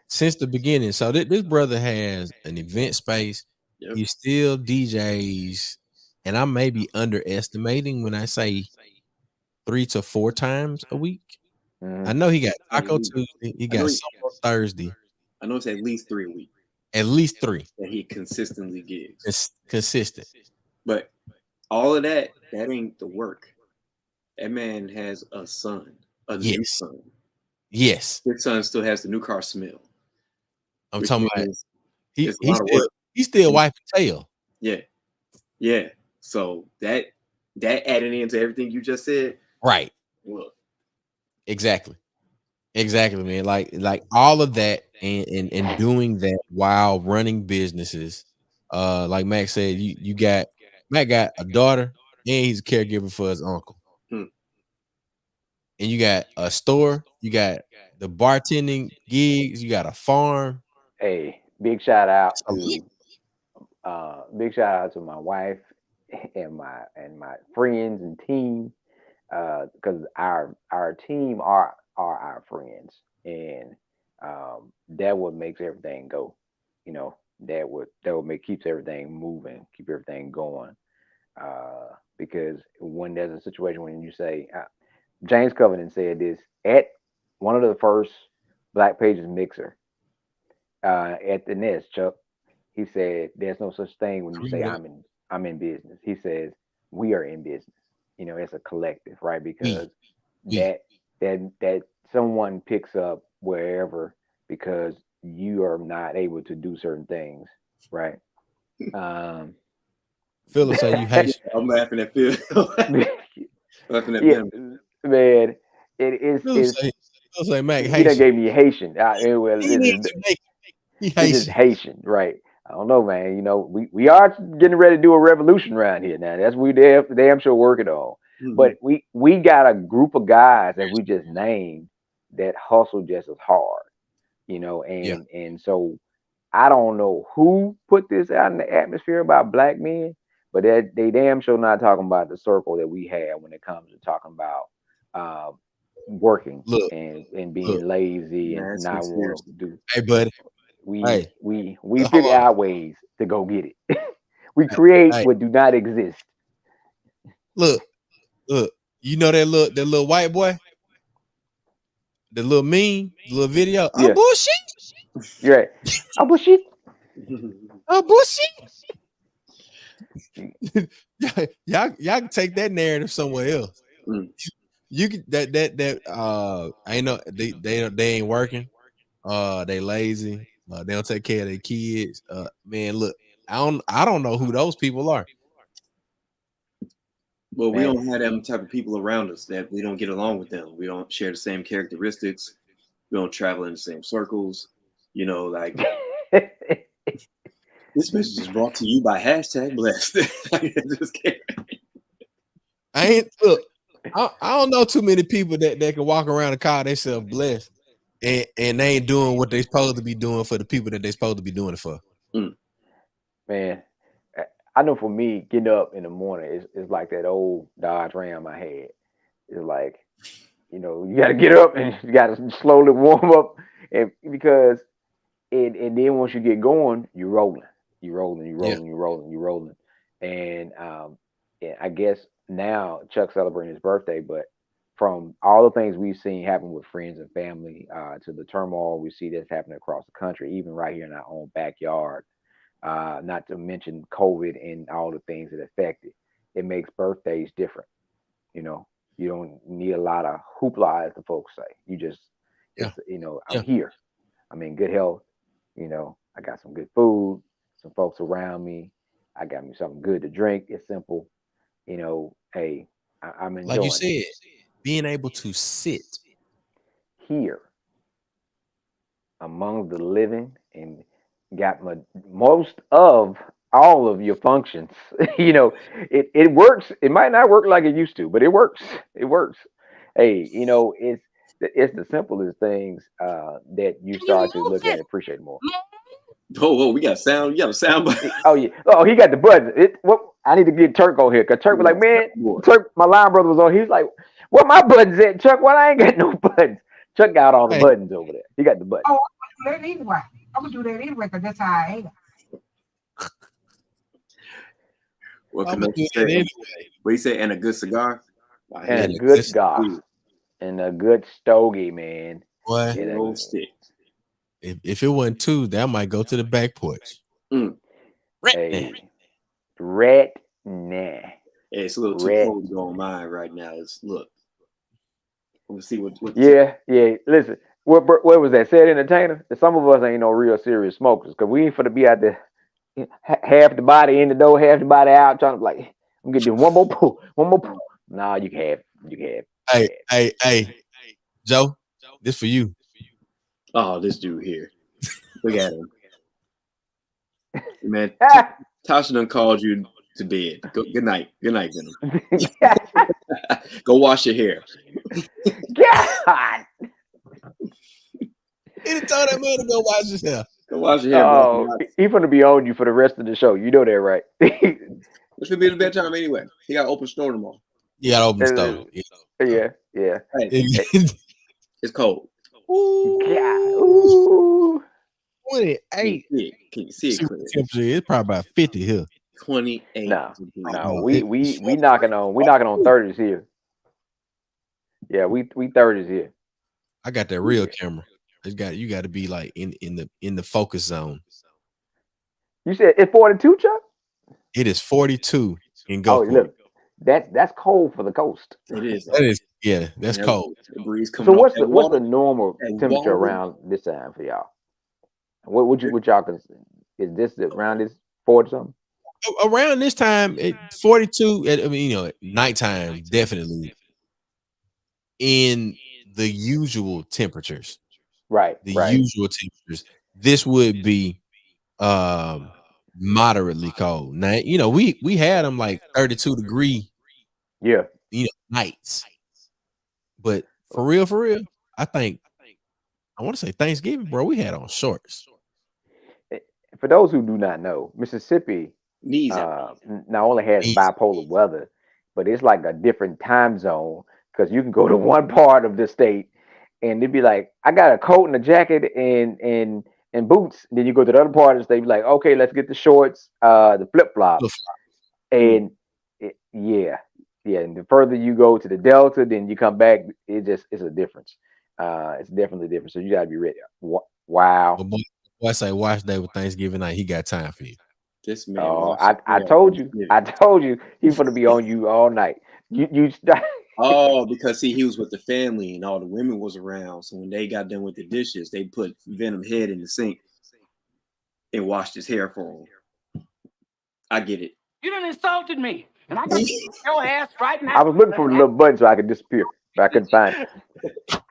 since the beginning. So this brother has an event space. Yep. He still DJs, and I may be underestimating when I say 3 to 4 times a week. I Mhm. know he got At Taco least, Tuesday, he I know got Summer Thursday, I know it's at least 3 a week at least three. that he consistently gives. Consistent. But all of that ain't the work. That man has a son, a new Yes, son. yes. His son still has the new car smell, I'm which talking about means he it's a lot of work. he's still wiping tail. Yeah, yeah. So that adding into everything you just said, Right. look, Exactly. Exactly, man. Like all of that and doing that while running businesses. Like Max said, you got Mac got a daughter and he's a caregiver for his uncle. hmm, And you got a store, you got the bartending gigs, you got a farm. Hey, big shout out It's a lot. to my wife and my friends and team, because our team are our friends, and that what makes everything go. You know, that would make keeps everything moving, keep everything going. Because when there's a situation when you say, James Covenant said this at one of the first Black Pages mixer, at the Nest, Chuck. He said, "There's no such thing when you say Create I'm in business." He says, "We are in business. You know, it's a collective, right? we Because we that someone picks up wherever because you are not able to do certain things, right?" Um, Philip say you Haitian. I'm laughing at Phil, laughing at yeah, him. man, it Philip is. say Philip say Mac He done Haitian. gave me Haitian. Well, He ain't Jamaican. He it's just Haitian. Haitian, right? I don't know, man. You know, we are getting ready to do a revolution around here now. That's what we damn sure working on. Mhm. But we got a group of guys that we just named that hustle just as hard, you know, Yeah. and so I don't know who put this out in the atmosphere about black men, but they damn sure not talking about the circle that we have when it comes to talking about uh, working Look, and look. being lazy and Mass not want conspiracy. to do. Hey, buddy. We Hey, we hold figure on. out ways to go get it. We Hey, create hey, what do not exist. look, look. You know that little white boy, the little meme, the little video. I'm Yeah, bullshit. you're right. Oh bullshit. I'm bullshit. Y'all can take that narrative somewhere else. Mm. You can that I ain't know they ain't working. They lazy. They don't take care of their kids. Man, look, I don't know who those people are. Well, we Man. don't have them type of people around us that we don't get along with them. We don't share the same characteristics. We don't travel in the same circles. You know, like this message is brought to you by hashtag blessed. Just kidding. I ain't look. I don't know too many people that can walk around and call themselves blessed and they ain't doing what they supposed to be doing for the people that they supposed to be doing it for. Mm. Man, I know for me, getting up in the morning is like that old Dodge Ram I had. It's like, you got to get up and you got to slowly warm up, and because and then once you get going, you're rolling, you're rolling, you're Yeah, rolling, you're rolling, you're rolling, and yeah, I guess now Chuck's celebrating his birthday, but from all the things we've seen happen with friends and family, to the turmoil we see that's happening across the country, even right here in our own backyard, not to mention COVID and all the things that affect it, it makes birthdays different. You know, you don't need a lot of hoopla, as the folks say. You just, yeah, I'm yeah, here. I'm in good health. I got some good food, some folks around me. I got me something good to drink. It's simple. Hey, I'm Like you enjoying said, being able to sit. here among the living and got most of all of your functions. It works. It might not work like it used to, but it works. It works. Hey, it's the simplest things that you start to look at and appreciate more. Oh, we got sound. You got a sound bite. Oh yeah. Oh, he got the buttons. What I need to get Turk on here because Turk was like, man, Turk, my line brother was on. He's like, where my buttons at, Chuck? Well, I ain't got no buttons. Chuck got all the Hey, buttons over there. He got the buttons. Oh, I'm gonna do that anyway. I'm gonna do that anyway because that's how I am. What I'm can gonna I do say? that anyway. What you say? And a good cigar. I And a had Yeah, good that's cigar it. and a good stogie, man. boy. And Old stick. If it wasn't two, that might go to the back porch. Mm. a red nah. Hey, it's a little too Red. cold to go on mine right now. Look. Let's see what. Yeah. Listen, what was that? Said entertainer. Some of us ain't no real serious smokers because we ain't finna be out there half the body in the door, half the body out, trying to be like, I'm gonna get one more pull, one more pull. Nah, you can have, you can have. Hey, Joe, this for you. Oh, this dude here. Look at him, man. Tasha done called you to bed. Good night, Venom. Go wash your hair. God. He done told that man to go wash his hair. Go wash your hair, Oh, bro. he finna be on you for the rest of the show. You know that, right? Which will be the bedtime anyway. He got open store tomorrow. You got to open the stove. Yeah. Hey, it's cold. God. Ooh, Ooh. 28. Can you see it clear? Temperature is probably about 50 here. 28 No, degrees. no, we knocking on 30s here. Yeah, we 30s here. I got that real camera. You got to be like in the focus zone. You said it's 42, Chuck? It is 42 in Oh, Gulfport. look, that's cold for the coast. It is. That is, yeah, that's Yeah, cold. The breeze coming So off what's that the water. normal that temperature water. around this time for y'all? What y'all consider? Is this around this 40 something? Around this time, 42. I mean, at nighttime, definitely in the usual temperatures. Right. The usual temperatures. This would be moderately cold. Now, we had them like 32-degree, Yeah. nights. But for real, I want to say Thanksgiving, bro. We had on shorts. For those who do not know, Mississippi Knees out. not only has bipolar weather, but it's like a different time zone because you can go to one part of the state and it'd be like, I got a coat and a jacket and boots. Then you go to the other part of the state, be like, okay, let's get the shorts, the flip flops, and yeah. And the further you go to the Delta, then you come back, it's a difference. It's definitely different. So you gotta be ready. Wow. Boy, I say watch day with Thanksgiving night. He got time for you. This man. Oh, I told you. I told you he's gonna be on you all night. You start. Oh, because he was with the family and all the women was around. So when they got done with the dishes, they put Venom head in the sink and washed his hair for him. I get it. You done insulted me, and I got to beat your ass right now. I was looking for the little button so I could disappear, but I couldn't find it.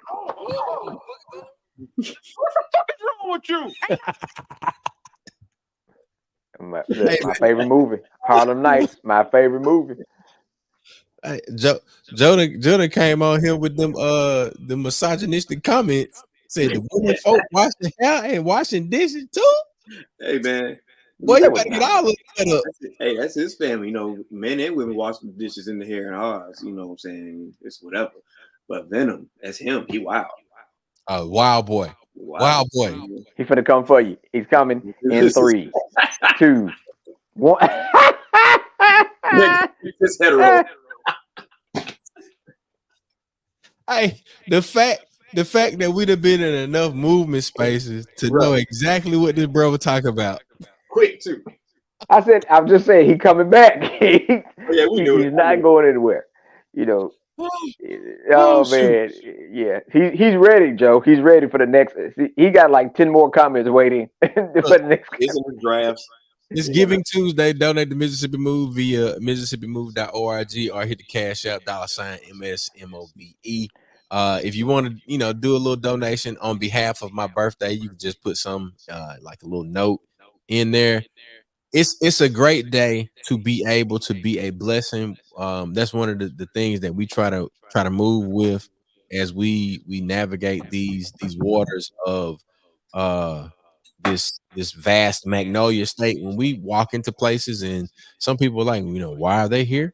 What the fuck is wrong with you? My favorite movie, Harlem Nights. My favorite movie. Hey, Joe came on here with them the misogynistic comments. Said the women folk washing hair and washing dishes too. Hey man, boy, you better get all of that up. Hey, that's his family. Men and women wash the dishes in the hair and ours. You know what I'm saying? It's whatever. But Venom, that's him. He wild. Wild boy. Wild boy. He's finna come for you. He's coming in 3, 2, 1. It's hetero. Hey, the fact that we'd have been in enough movement spaces to know exactly what this bro was talking about. Quick too. I'm just saying he coming back. We knew he's not going anywhere. Oh man, yeah. He's ready, Joe. He's ready for the next. He got like 10 more comments waiting for the next. It's in the drafts. It's Giving Tuesday. Donate to Mississippi Move via MississippiMove.org or hit the cash app $MSMOVE. If you want to, do a little donation on behalf of my birthday, you can just put some like a little note in there. It's a great day to be able to be a blessing. That's one of the things that we try to move with as we navigate these waters of this vast magnolia state. When we walk into places and some people are like, why are they here?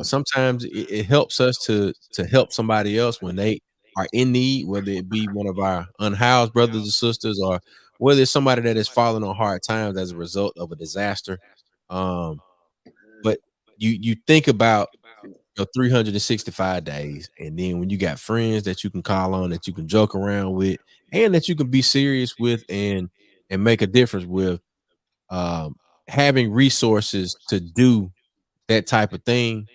Sometimes it helps us to help somebody else when they are in need, whether it be one of our unhoused brothers and sisters, or whether it's somebody that is falling on hard times as a result of a disaster. But you think about 365 days, and then when you got friends that you can call on, that you can joke around with, and that you can be serious with, and make a difference with, having resources to do that type of thing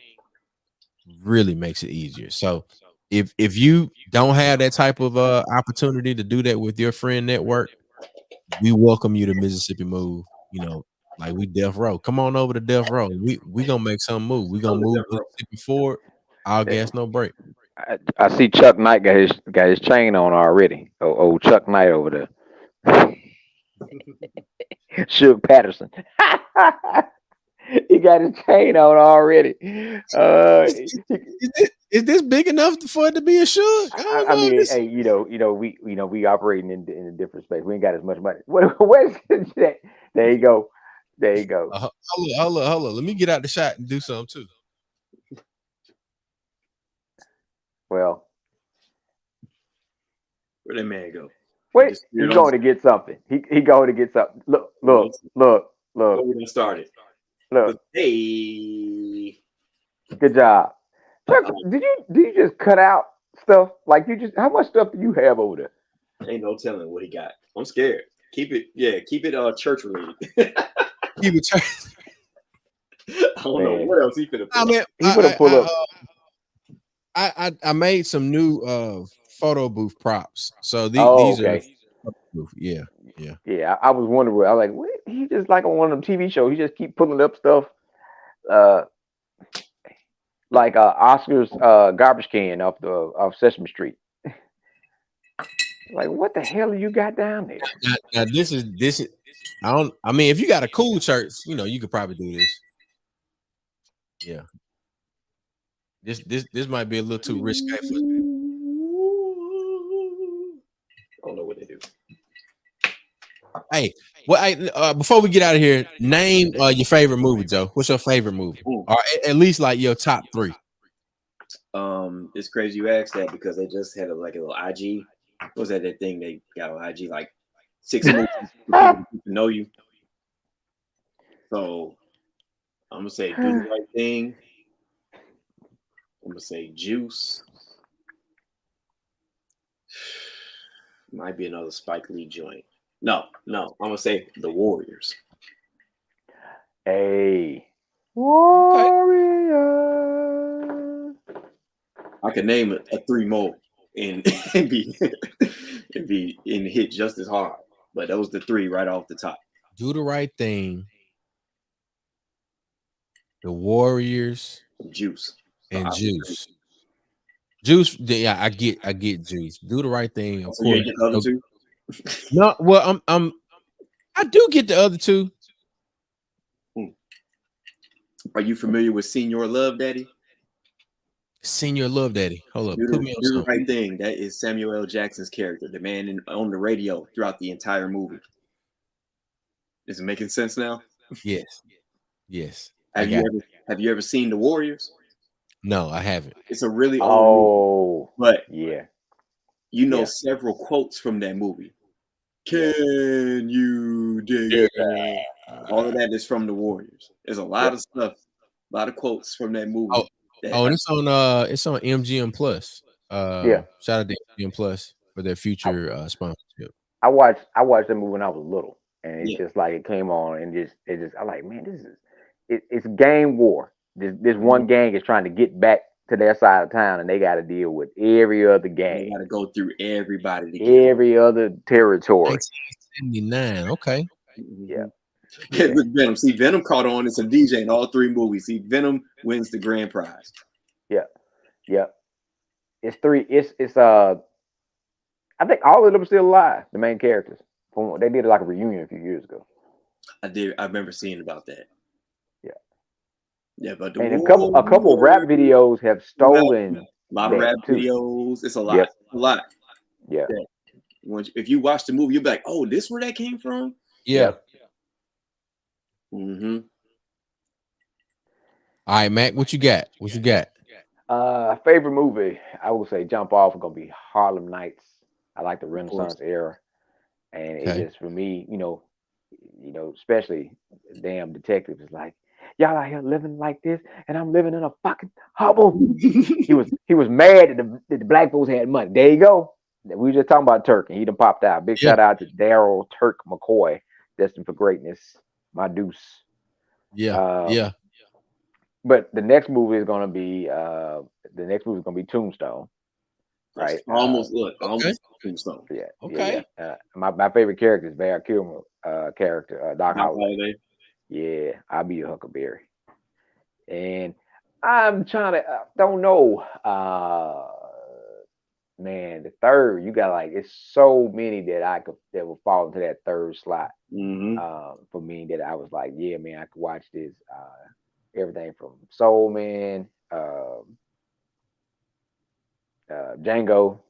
really makes it easier. So if you don't have that type of opportunity to do that with your friend network, we welcome you to Mississippi Move. Like we Death Row. Come on over to Death Row. We gonna make some move. We gonna move Mississippi forward. All gas, no break. I see Chuck Knight got his chain on already. Old Chuck Knight over there. Suge Patterson. He got his chain on already. Is this big enough for it to be a Suge? I mean, hey, we operating in a different space. We ain't got as much money. Where's that? There you go. Hold on. Let me get out the shot and do something too. Well, where'd that man go? Wait, he's going to get something. He going to get something. Look. We're gonna start it. Look. Hey, good job. Chuck, did you just cut out stuff? Like how much stuff do you have over there? Ain't no telling what he got. I'm scared. Keep it church related. Keep it church. I don't know what else he finna pull. He finna pull up. I made some new photo booth props. So these okay. are yeah. I was wondering. I was like, what? He just like on one of them TV shows. He just keep pulling up stuff, like Oscar's garbage can off Sesame Street. Like, what the hell you got down there? Now this is. I mean, if you got a cool church, you could probably do this. Yeah. This might be a little too risky. I don't know what they do. Hey, before we get out of here, name your favorite movie, Joe. What's your favorite movie? Ooh. Or at least like your top 3. It's crazy you asked that because they just had a little IG. What was that thing they got on IG? Like 6 movies for people to know you. So I'm gonna say Do the Right Thing. I'm gonna say Juice. Might be another Spike Lee joint. No. I'm gonna say The Warriors. Hey, Warriors. I could name a 3 more and be hit just as hard. But those the 3 right off the top. Do the Right Thing, The Warriors, Juice. and Juice. Juice, yeah, I get Juice. Do the Right Thing, of course. The other 2? No, well, I do get the other 2. Are you familiar with Senior Love Daddy? Senior Love Daddy. Hold up. Put me on Do the Right Thing. That is Samuel L. Jackson's character, the man on the radio throughout the entire movie. Is it making sense now? Yes. Have you ever seen The Warriors? No, I haven't. It's a really old movie, but yeah, several quotes from that movie. Can you dig it? All of that is from The Warriors. There's a lot of stuff, a lot of quotes from that movie. And it's on MGM Plus. Shout out to MGM Plus for their future sponsorship. I watched that movie when I was little, and it's just like it came on, and I'm like, man, it's gang war. This one gang is trying to get back to their side of town, and they got to deal with every other gang. They got to go through everybody, every other territory. 1979, okay. Yeah. Yeah, with Venom. See, Venom caught on. It's a DJ in all 3 movies. See, Venom wins the grand prize. Yeah, yeah. It's 3. It's I think all of them are still alive. The main characters. They did like a reunion a few years ago. I remember seeing about that. Yeah. Yeah, but And a couple rap videos have stolen a lot of rap videos. It's a lot. Yep. A lot. Yeah. If you watch the movie, you'll be like, "Oh, this where that came from?" Yeah. Mm-hmm. All right, Mac, what you got? What you got? Favorite movie, I would say jump off is gonna be Harlem Nights. I like the Renaissance era, and it just for me, especially damn detective is like, y'all out here living like this, and I'm living in a fucking hovel. he was mad that the black folks had money. There you go. We were just talking about Turk, and he done popped out. Big shout out to Daryl Turk McCoy, destined for greatness. My deuce. Yeah. But the next movie is gonna be Tombstone. Right. Almost Tombstone. Yeah. Okay. Yeah. My favorite character is Val Kilmer character, Doc Holliday. Yeah, I'll be a Huckleberry. And I'm trying to don't know. Man, the third, you got like it's so many that will fall into that third slot. For me, that I was like, yeah, man, I could watch this. Everything from Soul Man, Django.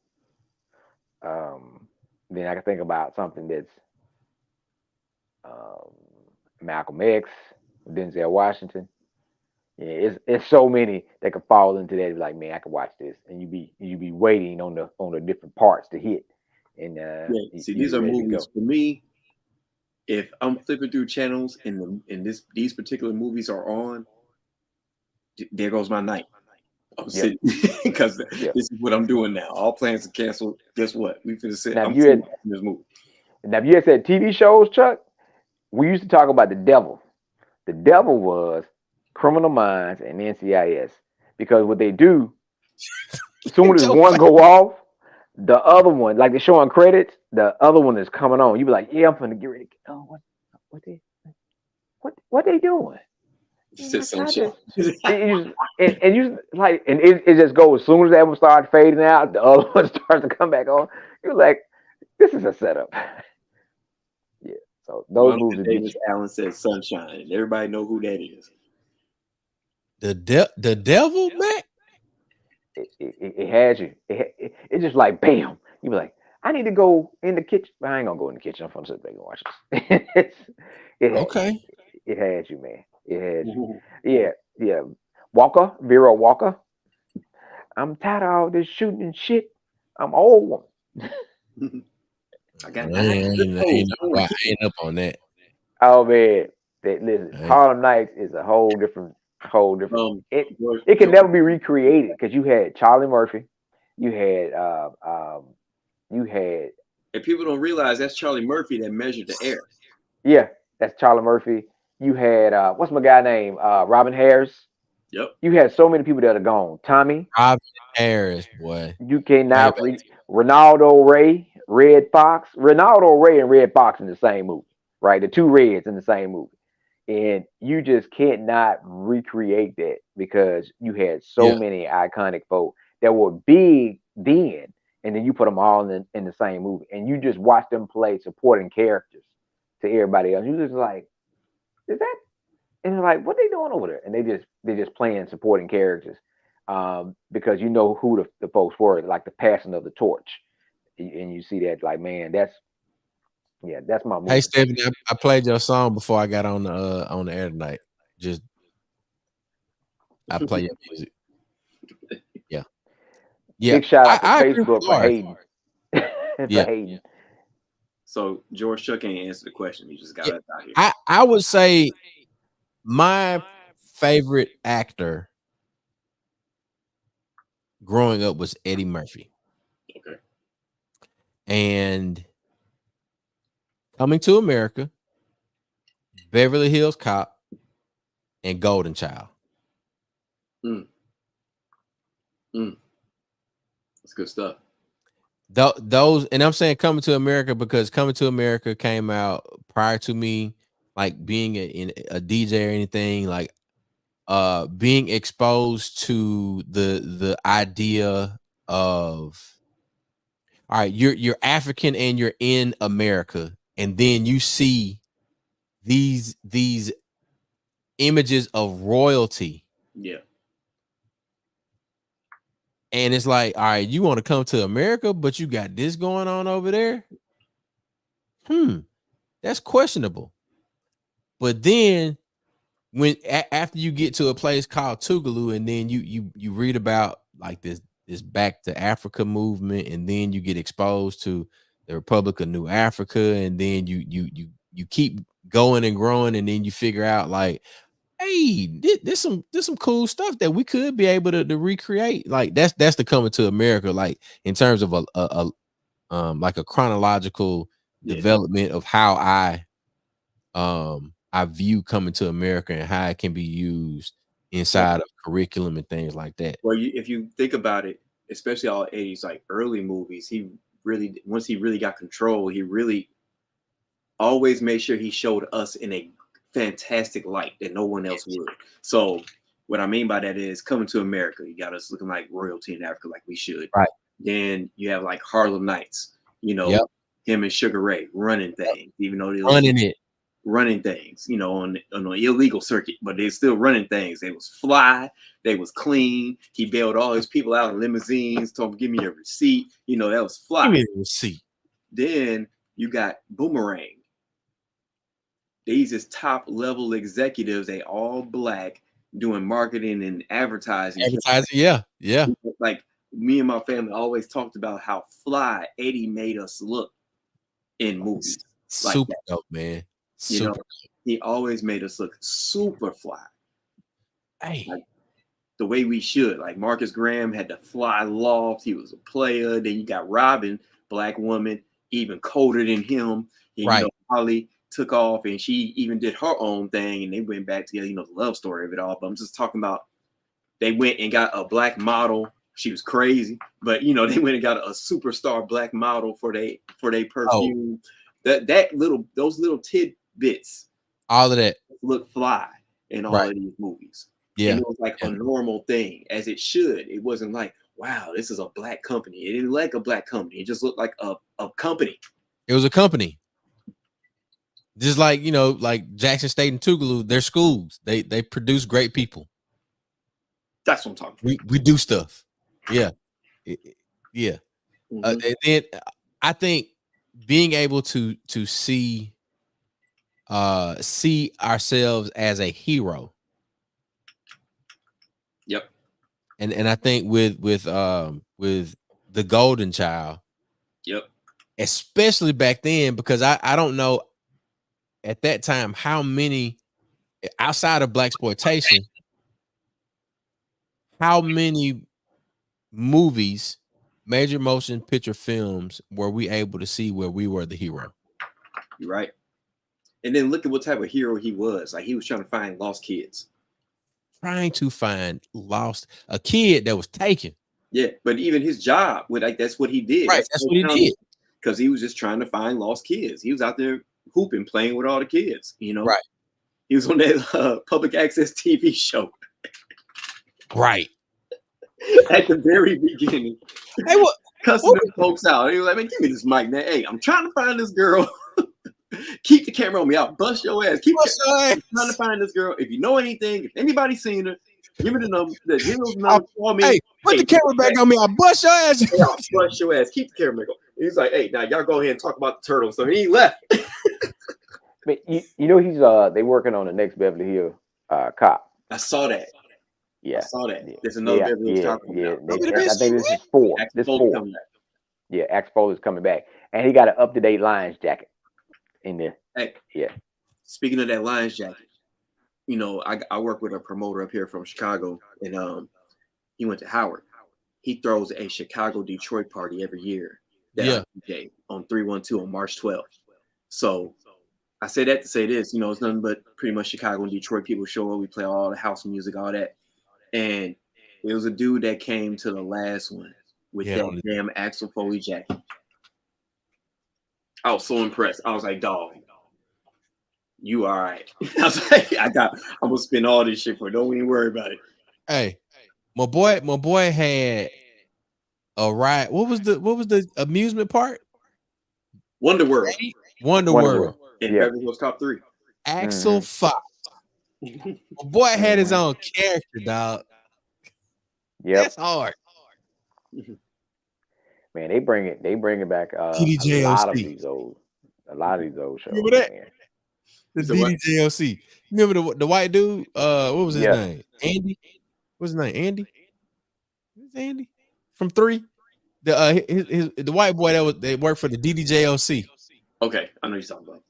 Then I can think about something that's Malcolm X, Denzel Washington. Yeah, it's so many that could fall into that. Like, man, I could watch this, and you be waiting on the different parts to hit. And see, these are movies for me. If I'm flipping through channels and these particular movies are on, there goes my night. I'm sitting because this is what I'm doing now. All plans are canceled. Guess what? We finna sit. I'm sitting watching this movie. Now, if you had said TV shows, Chuck, we used to talk about the devil. The devil was Criminal Minds and NCIS, because what they do, as soon as one go off, the other one, like they're showing credits, the other one is coming on. You be like, yeah, I'm gonna get ready. Oh, what they doing? And it just goes as soon as that one starts fading out, the other one starts to come back on. You're like, this is a setup. Yeah. So those movies. Davis Allen says Sunshine, and everybody know who that is. The devil, Mac. It has you. It's just like bam. You be like, I need to go in the kitchen. I ain't gonna go in the kitchen. I'm gonna sit back and watch this. It has you, man. It has you. Yeah. Vera Walker. I'm tired of all this shooting and shit. I'm old one. I ain't up on that. Oh man, listen, Harlem Nights is a whole different. It can never be recreated because you had Charlie Murphy, you had. And people don't realize that's Charlie Murphy that measured the air. Yeah, that's Charlie Murphy. You had what's my guy name? Robin Harris. Yep. You had so many people that are gone. Tommy. Robin Harris, boy. You cannot. Ronaldo Ray, Red Fox. Ronaldo Ray and Red Fox in the same movie, right? The two Reds in the same movie. And you just cannot recreate that because you had so many iconic folk that were big then, and then you put them all in the same movie, and you just watch them play supporting characters to everybody else. You just like, is that? And they're like, what they doing over there? And they're just playing supporting characters because you know who the folks were, like the passing of the torch, and you see that like, man, that's my movie. Hey Stephanie, I played your song before I got on the air tonight. Just I play your music. Yeah. Big shout out to Facebook for hating. Hating. So George Chuck ain't answered the question. He just got us out here. I would say my favorite actor growing up was Eddie Murphy. Okay. And Coming to America, Beverly Hills Cop, and Golden Child. That's good stuff. Those, and I'm saying Coming to America because Coming to America came out prior to me like being in a DJ or anything, like being exposed to the idea of, all right, you're African and you're in America, and then you see these images of royalty, Yeah. and it's like, all right, you want to come to America, but you got this going on over there. That's questionable. But then when after you get to a place called Tougaloo, and then you read about like this back to Africa movement, and then you get exposed to the Republic of New Africa, and then you keep going and growing, and then you figure out like, hey, there's some cool stuff that we could be able to recreate. Like that's the coming to America, like in terms of a like a chronological development of how I view coming to America and how it can be used inside of curriculum and things like that. Well, if you think about it, especially all 80s, like early movies, once he really got control, he really always made sure he showed us in a fantastic light that no one else would. So what I mean by that is coming to America, you got us looking like royalty in Africa, like we should. Right. Then you have like Harlem Nights, him and Sugar Ray running things, even though they running things, on an illegal circuit, but they're still running things. They was fly, they was clean. He bailed all his people out in limousines, told him, give me a receipt. That was fly. Give me a receipt. Then you got Boomerang. These is top level executives, they all black, doing marketing and advertising. Yeah. Like me and my family always talked about how fly Eddie made us look in movies. Super dope, man. He always made us look super fly. Hey. Like the way we should. Like Marcus Graham had the fly loft. He was a player. Then you got Robin, black woman, even colder than him. And, Holly took off and she even did her own thing and they went back together, the love story of it all. But I'm just talking about they went and got a black model. She was crazy, but they went and got a superstar black model for they perfume. Those little tidbits, all of that look fly in all of these movies. Yeah, and it was like a normal thing, as it should. It wasn't like, wow, this is a black company. It didn't look like a black company. It just looked like a company. It was a company. Just like, like Jackson State and Tougaloo, they're schools. They produce great people. That's what I'm talking about. We do stuff. Yeah. Yeah. Mm-hmm. And then I think being able to see ourselves as a hero. Yep. And I think with the Golden Child. Yep. Especially back then, because I don't know at that time how many outside of blaxploitation, how many movies, major motion picture films were we able to see where we were the hero? You're right. And then look at what type of hero he was. Like he was trying to find lost kids. A kid that was taken. Yeah, but even his job, that's what he did. Right, that's what he did. Because he was just trying to find lost kids. He was out there hooping, playing with all the kids. Right. He was on that public access TV show. Right. At the very beginning. Hey, what? Cussing them folks out. He was like, man, give me this mic, man. Hey, I'm trying to find this girl. Keep the camera on me. I'll bust your ass. I'm trying to find this girl. If you know anything, if anybody's seen her, give me the number. Call me. Hey, put the camera back on me. I'll bust your ass. I'll bust your ass. Keep the camera back on. He's like, hey, now y'all go ahead and talk about the turtle. So he left. But he's they working on the next Beverly Hill cop. I saw that. Yeah, I saw that. There's another Beverly Hills cop. Yeah. I think this is 4. This 4. Yeah, Axel is coming back, and he got an up-to-date Lions jacket in there. Hey, yeah. Speaking of that Lions jacket, I work with a promoter up here from Chicago, and he went to Howard. He throws a Chicago Detroit party every year. DJ on 312 on March 12th. So I say that to say this, it's nothing but pretty much Chicago and Detroit people show up. We play all the house music, all that. And it was a dude that came to the last one with that damn Axel Foley jacket. I was so impressed. I was like, dog, You all right? I was like, I'm gonna spend all this shit for. Don't even worry about it. Hey, my boy had a ride. What was the amusement park? Wonder World Wonder Wonder World. World. and Yeah. Beverly Hills Cop 3. Axel Mhm. Fox. My boy had his own character, dog. Yep. That's hard. Man, they bring it back a lot of DDJOC. these old shows, Remember that? man. The So what? DDJOC. Remember the white dude? What was his Yeah. name? Andy. What's his name? Andy. Who's Andy from 3? The white boy that worked for the DDJOC. Okay, I know you're talking about.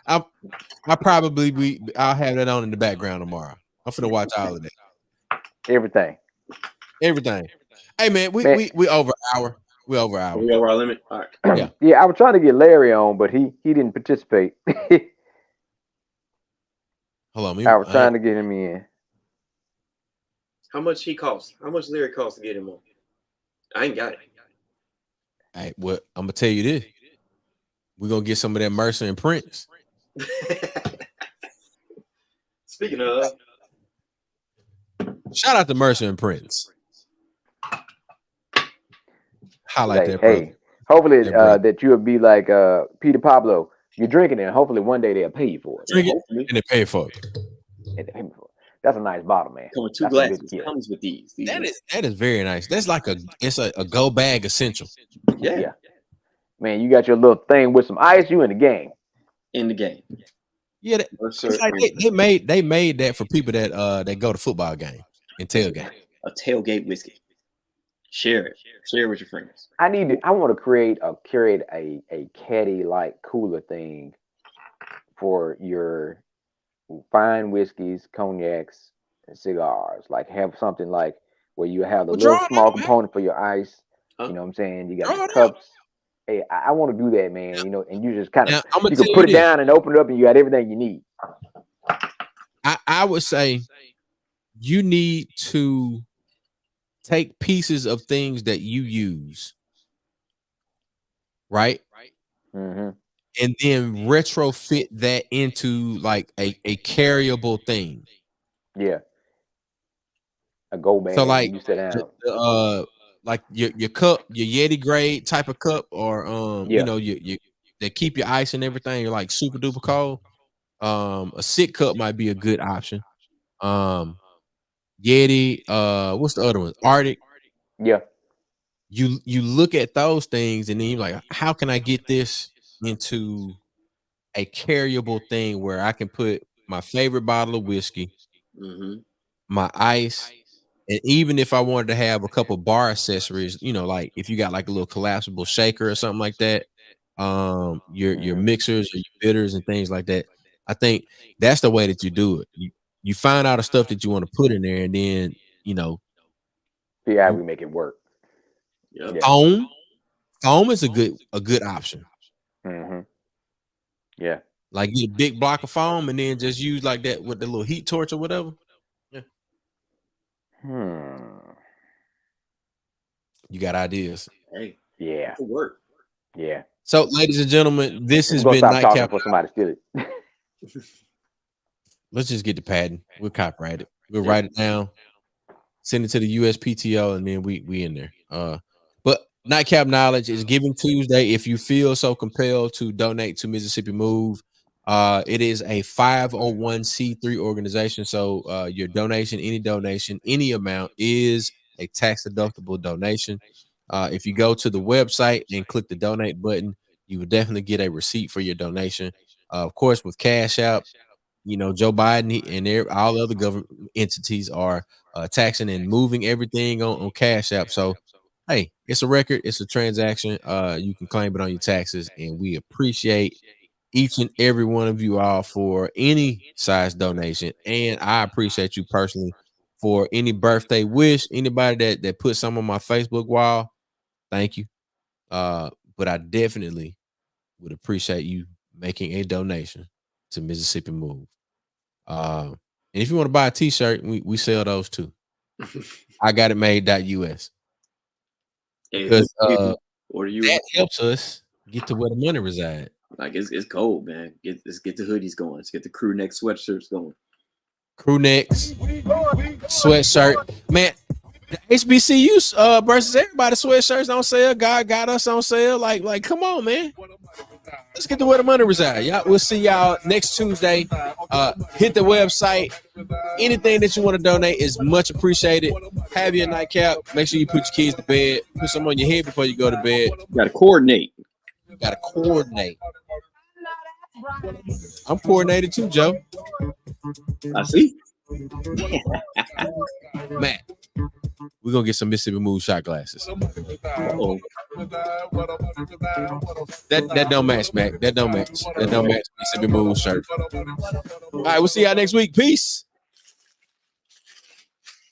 I'll have that on in the background tomorrow. I'm finna watch all of that. Everything. Everything. Hey man, we over an hour. We over an hour. We over our limit. All right. Yeah. Yeah, I was trying to get Larry on, but he didn't participate. Hold on. I was trying to get him in. How much he cost? How much Larry cost to get him on? I ain't got it. Hey, well, I'm gonna tell you this. We're gonna get some of that Mercer and Prince. Speaking of, Shout out to Mercer and Prince. Highlight that, Hey, hopefully brother. that you'll be like Peter Pablo. You're drinking it, and hopefully one day they'll pay you for it. Drink it and they pay for it. That's a nice bottle, man. Come with 2 That's a glasses. good kid. Comes with these. That is very nice. That's like it's a go bag essential. Yeah. Man, you got your little thing with some ice. You in the game. In the game. Yeah, it's like they made that for people that go to football game and tailgate. A tailgate whiskey. Share it. Share it with your friends. I want to curate a caddy like cooler thing for your fine whiskeys, cognacs, and cigars. Like have something like where you have the little small component for your ice. Huh? You know what I'm saying? You got your cups. Hey, I want to do that, man. You know, and you just kind of you can put it down and open it up, and you got everything you need. I would say you need to take pieces of things that you use, right? Mm-hmm. And then retrofit that into like a carryable thing. Yeah. A go bag. So like you sit down. like your cup, your Yeti grade type of cup, or you know, you that keep your ice and everything. You're like super duper cold. A sit cup might be a good option. Yeti, what's the other one? Arctic. Yeah. You look at those things and then you're like, how can I get this into a carryable thing where I can put my favorite bottle of whiskey, my ice, and even if I wanted to have a couple bar accessories, you know, like if you got like a little collapsible shaker or something like that, your mixers or your bitters and things like that. I think that's the way that you do it. You find out the stuff that you want to put in there, and then you know, see how we make it work. Yep. Foam is a good option. Mm-hmm. Yeah. Like get a big block of foam and then just use like that with the little heat torch or whatever. Yeah. You got ideas. Hey. Yeah. It could work. Yeah. So, ladies and gentlemen, this has been Nightcap. For somebody to steal it. Let's just get the patent. We'll copyright it. We'll write it down, send it to the USPTO, and then we in there. But Nightcap Knowledge is Giving Tuesday. If you feel so compelled to donate to Mississippi Move, it is a 501c3 organization. So your donation, any donation, any amount is a tax deductible donation. If you go to the website and click the donate button, you will definitely get a receipt for your donation. Of course, with Cash App, you know, Joe Biden and all other government entities are taxing and moving everything on Cash App. So, hey, it's a record. It's a transaction. You can claim it on your taxes, and we appreciate each and every one of you all for any size donation. And I appreciate you personally for any birthday wish, anybody that put some on my Facebook wall. Thank you. But I definitely would appreciate you making a donation to Mississippi Move. And if you want to buy a t-shirt, we sell those too. I got it made.us. Because that helps us get to where the money resides. Like it's cold, man. Let's get the hoodies going. Let's get the crew neck sweatshirts going. Crew necks, sweatshirt, man. The HBCU versus everybody sweatshirts on sale. God got us on sale. Like, come on, man. Let's get to where the money reside. Y'all, we'll see y'all next Tuesday. Hit the website. Anything that you want to donate is much appreciated. Have your nightcap. Make sure you put your kids to bed. Put some on your head before you go to bed. You gotta coordinate. Gotta coordinate. I'm coordinated too, Joe. I see. Man, we're gonna get some Mississippi Move shot glasses. Uh-oh. That don't match, Mac. That don't match. That don't match Mississippi Move shirt. All right, we'll see y'all next week. Peace.